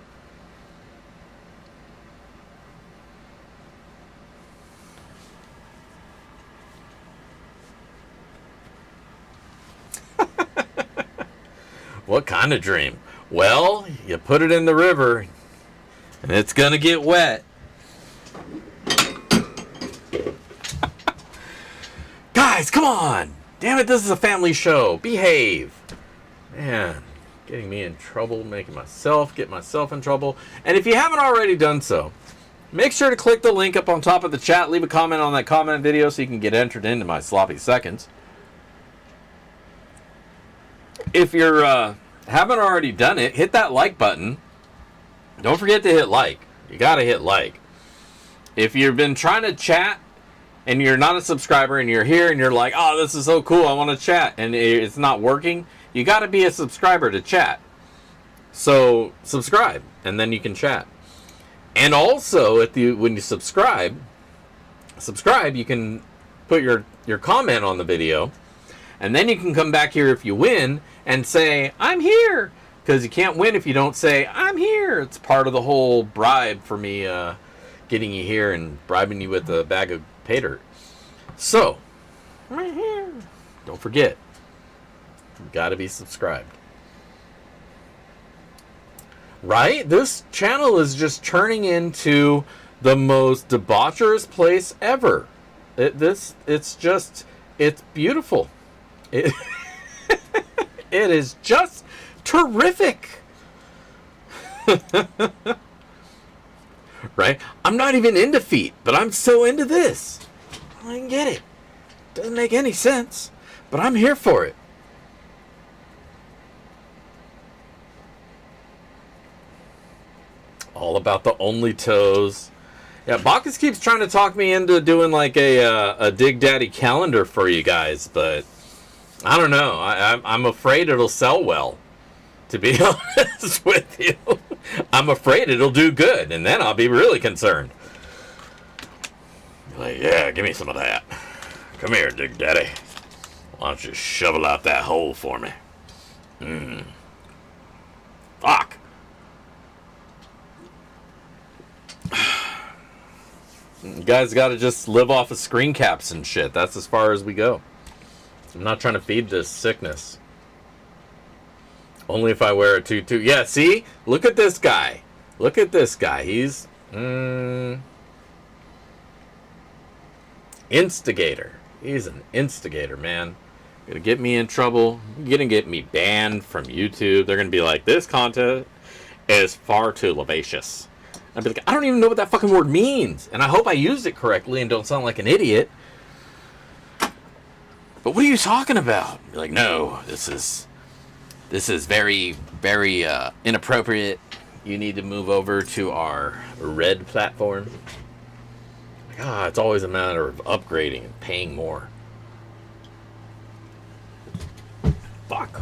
Speaker 2: What kind of dream? Well, you put it in the river, and it's gonna get wet. Guys, come on! Damn it, this is a family show. Behave. Man, getting me in trouble, get myself in trouble. And if you haven't already done so, make sure to click the link up on top of the chat. Leave a comment on that comment video so you can get entered into my sloppy seconds. If you're haven't already done it, hit that like button. Don't forget to hit like. You gotta hit like. If you've been trying to chat and you're not a subscriber and you're here and you're like, oh, this is so cool, I want to chat, and it's not working, you gotta be a subscriber to chat. So subscribe, and then you can chat. And also, when you subscribe, you can put your comment on the video, and then you can come back here if you win and say, I'm here. Because you can't win if you don't say, I'm here. It's part of the whole bribe for me getting you here and bribing you with a bag of pay dirt. So, right here. Don't forget, you got to be subscribed. Right? This channel is just turning into the most debaucherous place ever. It's beautiful. It is just terrific. Right? I'm not even into feet, but I'm so into this. I can get it. Doesn't make any sense, but I'm here for it. All about the only toes. Yeah, Bacchus keeps trying to talk me into doing like a Dig Daddy calendar for you guys, but I don't know. I'm afraid it'll sell well, to be honest with you. I'm afraid it'll do good, and then I'll be really concerned. Like, yeah, give me some of that. Come here, Dig Daddy. Why don't you shovel out that hole for me? Fuck. You guys gotta just live off of screen caps and shit. That's as far as we go. I'm not trying to feed this sickness. Only if I wear a tutu. Yeah, see? Look at this guy. Look at this guy. He's... instigator. He's an instigator, man. Gonna get me in trouble. Gonna get me banned from YouTube. They're gonna be like, this content is far too lascivious. I'd be like, I don't even know what that fucking word means. And I hope I used it correctly and don't sound like an idiot. But what are you talking about? Be like, no, this is very, very inappropriate. You need to move over to our red platform. Like, it's always a matter of upgrading and paying more. Fuck.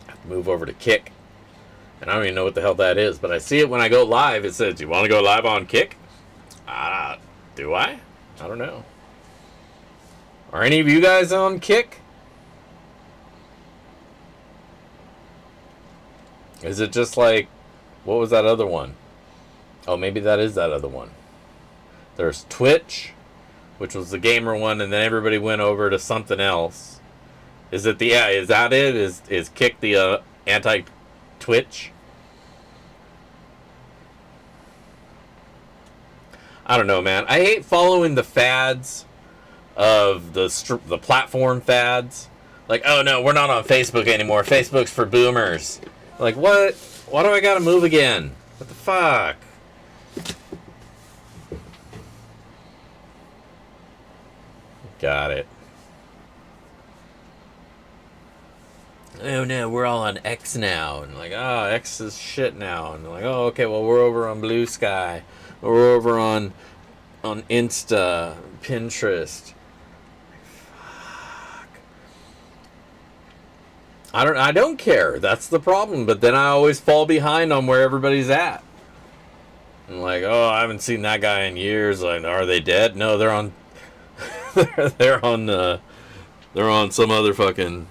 Speaker 2: I have to move over to Kick. And I don't even know what the hell that is, but I see it when I go live. It says, do you want to go live on Kick? Do I? I don't know. Are any of you guys on Kick? Is it just like, what was that other one? Oh, maybe that is that other one. There's Twitch, which was the gamer one, and then everybody went over to something else. Is it is that it? Is Kick the anti-Twitch? I don't know, man. I hate following the fads of the platform fads. Like, oh no, we're not on Facebook anymore. Facebook's for boomers. Like, what? Why do I gotta move again? What the fuck? Got it. Oh no, we're all on X now. And like, oh, X is shit now. And like, oh, okay, well, we're over on Blue Sky. We're over on Insta, Pinterest. I don't care. That's the problem. But then I always fall behind on where everybody's at. I'm like, oh, I haven't seen that guy in years. Like, are they dead? No, they're on. they're on. They're on some other fucking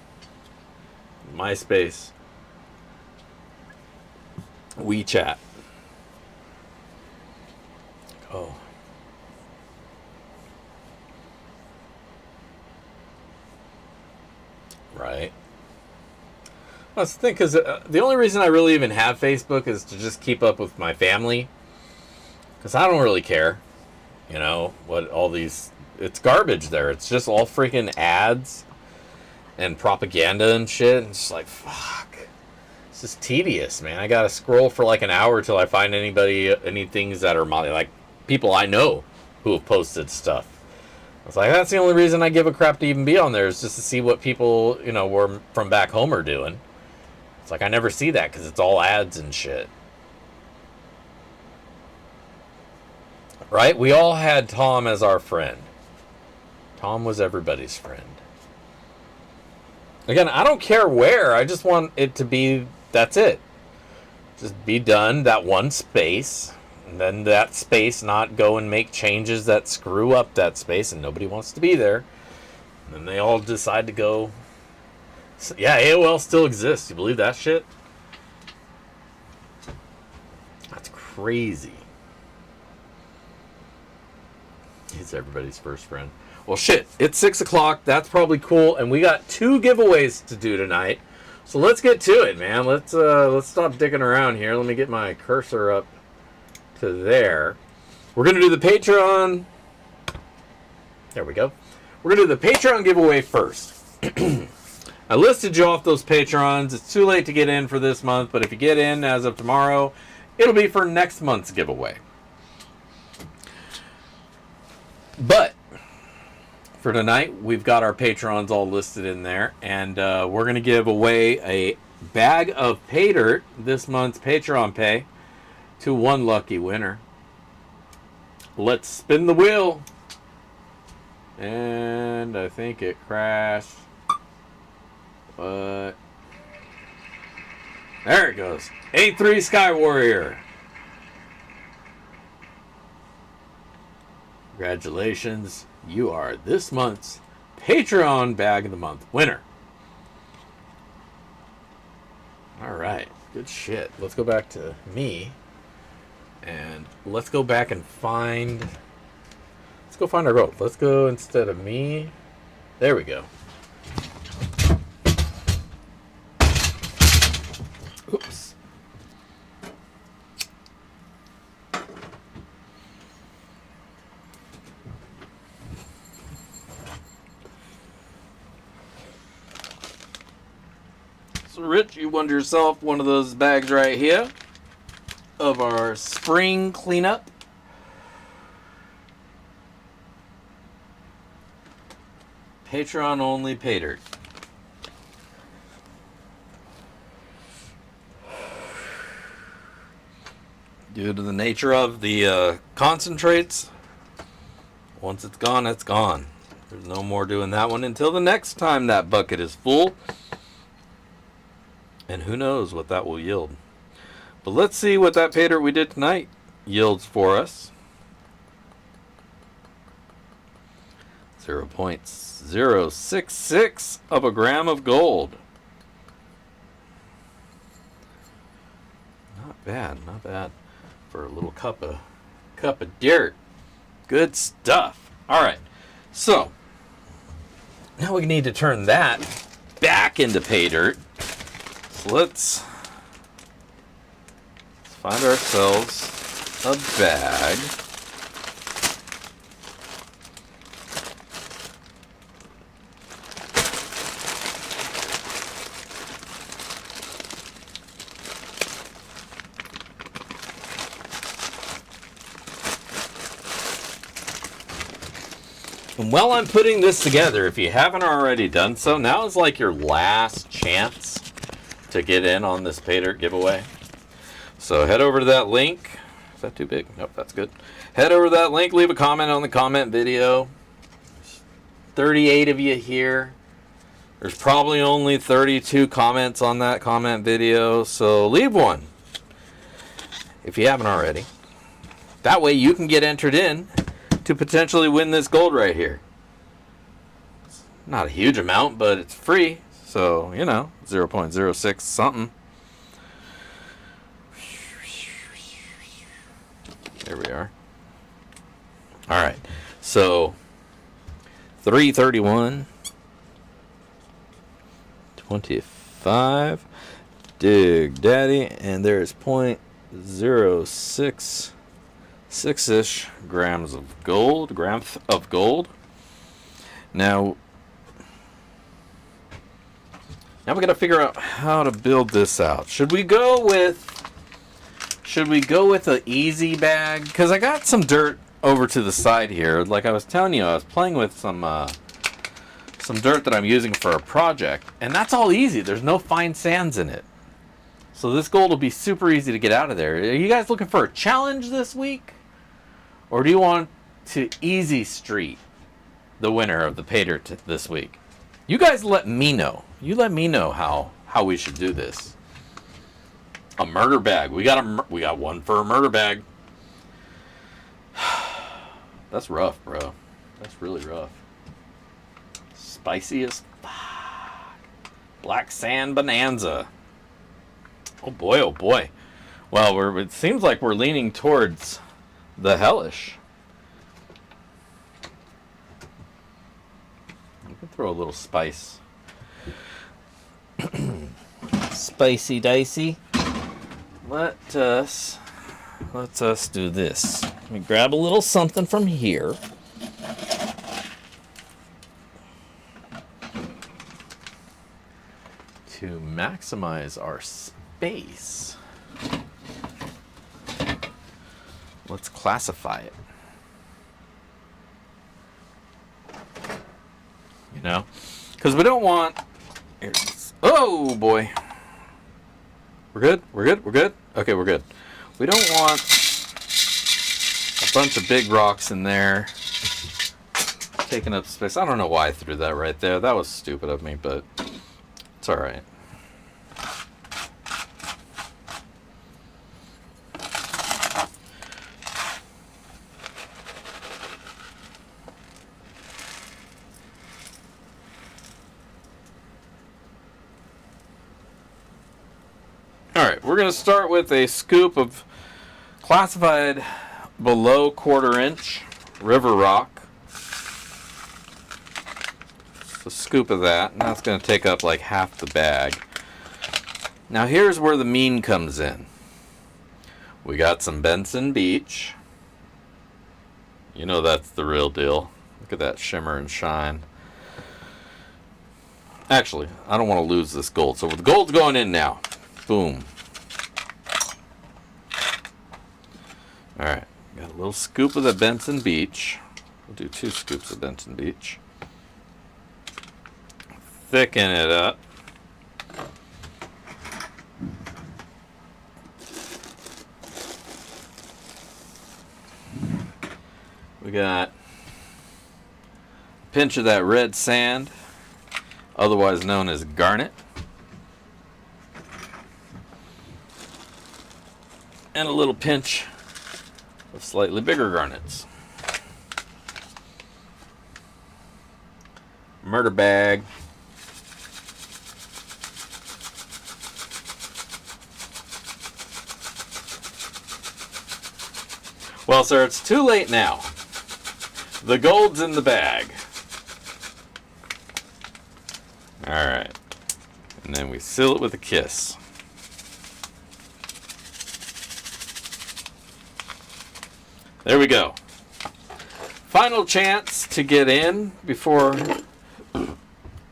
Speaker 2: MySpace, WeChat. Oh. Right. That's the thing, because the only reason I really even have Facebook is to just keep up with my family. Because I don't really care. You know, what all these... It's garbage there. It's just all freaking ads and propaganda and shit. And it's just like, fuck. It's just tedious, man. I gotta scroll for like an hour till I find any things that are like people I know who have posted stuff. It's like, that's the only reason I give a crap to even be on there, is just to see what people, you know, were from back home are doing. It's like, I never see that because it's all ads and shit. Right? We all had Tom as our friend. Tom was everybody's friend. Again, I don't care where. I just want it to be, that's it. Just be done, that one space. And then that space not go and make changes that screw up that space, and nobody wants to be there. And then they all decide to go. Yeah, AOL still exists. You believe that shit? That's crazy. He's everybody's first friend. Well, shit. It's 6 o'clock. That's probably cool. And we got 2 giveaways to do tonight. So let's get to it, man. Let's stop dicking around here. Let me get my cursor up to there. We're going to do the Patreon. There we go. We're going to do the Patreon giveaway first. I listed you off those Patrons. It's too late to get in for this month, but if you get in as of tomorrow, it'll be for next month's giveaway. But for tonight, we've got our Patrons all listed in there, and we're going to give away a bag of pay dirt, this month's Patreon pay, to one lucky winner. Let's spin the wheel. And I think it crashed. But there it goes. 83 Sky Warrior. Congratulations. You are this month's Patreon Bag of the Month winner. Alright. Good shit. Let's go back to me. And let's go back and find... Let's go find our gold. Let's go instead of me. There we go. Oops. So, Rich, you won yourself one of those bags right here of our spring cleanup. Patreon only pay dirt. Due to the nature of the concentrates, once it's gone, it's gone. There's no more doing that one until the next time that bucket is full. And who knows what that will yield. But let's see what that pay dirt we did tonight yields for us. 0.066 of a gram of gold. Not bad, not bad. For a little cup of dirt. Good stuff. Alright. So now we need to turn that back into pay dirt. So let's find ourselves a bag. And while I'm putting this together, if you haven't already done so, now is like your last chance to get in on this pay dirt giveaway. So head over to that link. Is that too big? Nope, that's good. Head over to that link, leave a comment on the comment video. There's 38 of you here. There's probably only 32 comments on that comment video, so leave one if you haven't already. That way you can get entered in to potentially win this gold right here. It's not a huge amount, but it's free, so, you know, 0.06 something. There we are. All right, so 331, 25, dig daddy, and there's 0.066-ish grams of gold. Now we got to figure out how to build this out. Should we go with an easy bag? Because I got some dirt over to the side here. Like I was telling you, I was playing with some dirt that I'm using for a project, and that's all easy. There's no fine sands in it. So this gold will be super easy to get out of there. Are you guys looking for a challenge this week? Or do you want to easy street the winner of the PATRON this week? You guys let me know. You let me know how we should do this. A murder bag. We got one for a murder bag. That's rough, bro. That's really rough. Spicy as fuck. Black sand bonanza. Oh boy, oh boy. Well, it seems like we're leaning towards the hellish. You can throw a little spice. Spicy dicey. Let's do this. Let me grab a little something from here. To maximize our space, let's classify it. You know? Because we don't want... Oh, boy. We're good? We're good? We're good? Okay, we're good. We don't want a bunch of big rocks in there taking up space. I don't know why I threw that right there. That was stupid of me, but it's alright. Alright, we're going to start with a scoop of classified below 1/4 inch river rock. Just a scoop of that, and that's going to take up like half the bag. Now here's where the mean comes in. We got some Benson Beach. You know that's the real deal. Look at that shimmer and shine. Actually, I don't want to lose this gold, so the gold's going in now. Boom. Alright, got a little scoop of the Benson Beach. We'll do 2 scoops of Benson Beach. Thicken it up. We got a pinch of that red sand, otherwise known as garnet. And a little pinch of slightly bigger garnets. Murder bag. Well, sir, it's too late now. The gold's in the bag. Alright. And then we seal it with a kiss. There we go. Final chance to get in before...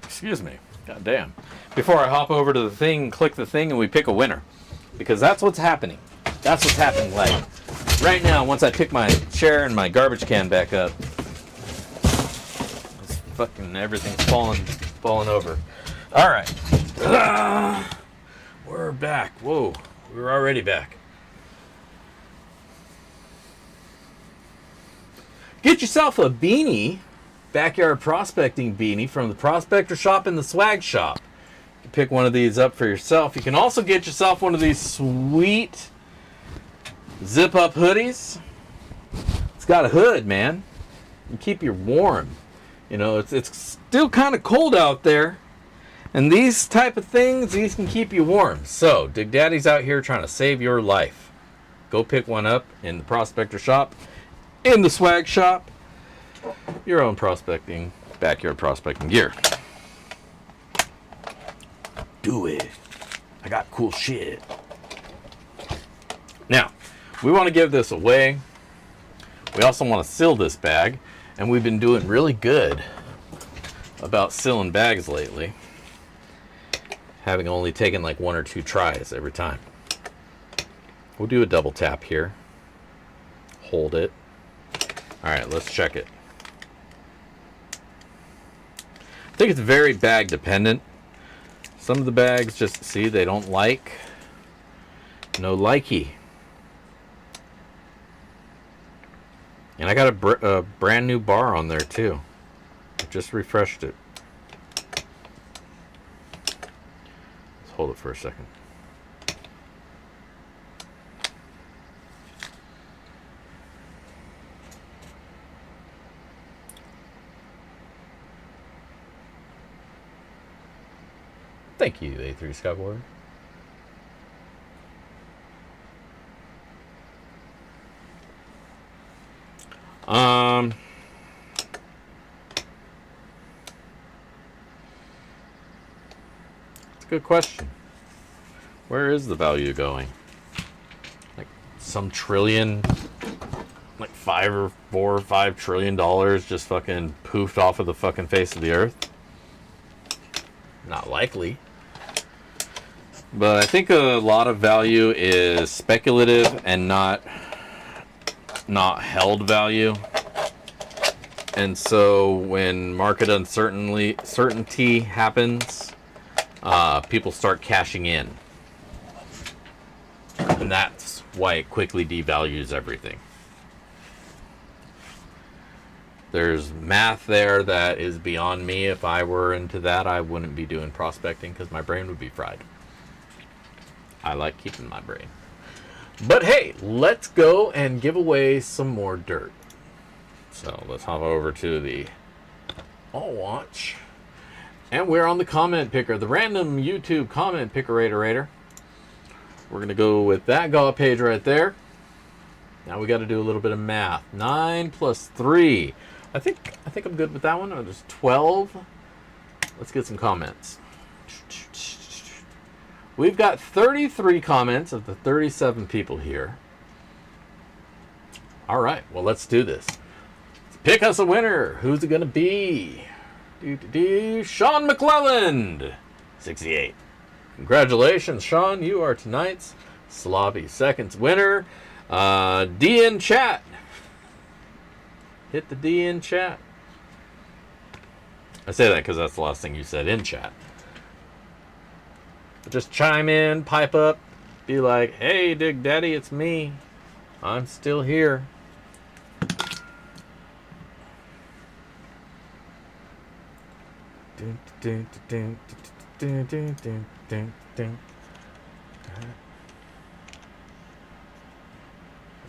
Speaker 2: Excuse me. God damn. Before I hop over to the thing, click the thing, and we pick a winner. Because that's what's happening. That's what's happening. Like, right now, once I pick my chair and my garbage can back up, it's fucking everything's falling over. Alright. We're back. Whoa. We're already back. Get yourself a beanie backyard prospecting beanie from the Prospector Shop and the Swag Shop. You can pick one of these up for yourself. You can also get yourself one of these sweet zip-up hoodies. It's got a hood, man. You keep you warm. You know, it's still kind of cold out there. And these type of things, these can keep you warm. So, Dig Daddy's out here trying to save your life. Go pick one up in the Prospector Shop, in the Swag Shop. Your own prospecting, backyard prospecting gear. Do it. I got cool shit. Now, we want to give this away. We also want to seal this bag. And we've been doing really good about sealing bags lately. Having only taken like 1 or 2 tries every time. We'll do a double tap here. Hold it. Alright, let's check it. I think it's very bag dependent. Some of the bags just, see, they don't like. No likey. And I got a brand new bar on there too. I just refreshed it. Let's hold it for a second. Thank you, A3 Skyboard. It's a good question. Where is the value going? Like some trillion, like 5 or 4 or 5 trillion dollars just fucking poofed off of the fucking face of the earth? Not likely. But I think a lot of value is speculative and not held value. And so when market uncertainty happens, people start cashing in. And that's why it quickly devalues everything. There's math there that is beyond me. If I were into that, I wouldn't be doing prospecting because my brain would be fried. I like keeping my brain. But hey, let's go and give away some more dirt. So let's hop over to the All Watch. And we're on the comment picker, the random YouTube comment picker-rater. We're going to go with that GAW page right there. Now we got to do a little bit of math. 9 plus 3. I think I'm good with that one. There's 12. Let's get some comments. We've got 33 comments of the 37 people here. All right, well, let's do this. Pick us a winner. Who's it going to be? Sean McClelland, 68. Congratulations, Sean. You are tonight's Sloppy Seconds winner. D in chat. Hit the D in chat. I say that because that's the last thing you said in chat. But just chime in, pipe up, be like, hey, Dig Daddy, it's me. I'm still here.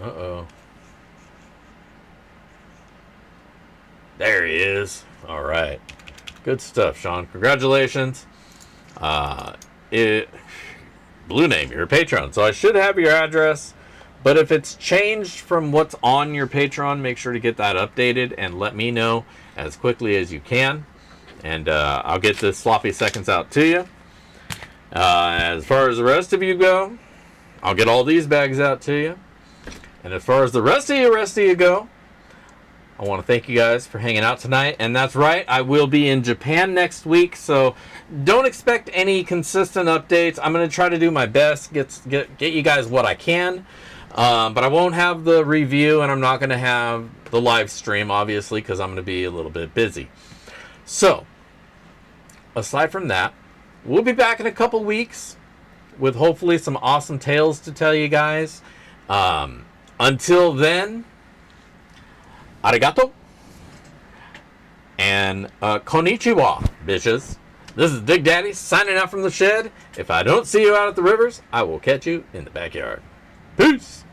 Speaker 2: Uh-oh. There he is. All right. Good stuff, Sean. Congratulations. Blue name, you're a patron, so I should have your address. But if it's changed from what's on your Patreon, make sure to get that updated and let me know as quickly as you can. And I'll get the Sloppy Seconds out to you. As far as the rest of you go, I'll get all these bags out to you. And as far as the rest of you go, I want to thank you guys for hanging out tonight. And that's right, I will be in Japan next week, so don't expect any consistent updates. I'm going to try to do my best, get you guys what I can. But I won't have the review, and I'm not going to have the live stream, obviously, because I'm going to be a little bit busy. So, aside from that, we'll be back in a couple weeks with hopefully some awesome tales to tell you guys. Until then, arigato. And konnichiwa, bitches. This is Dig Daddy signing out from the shed. If I don't see you out at the rivers, I will catch you in the backyard. Peace.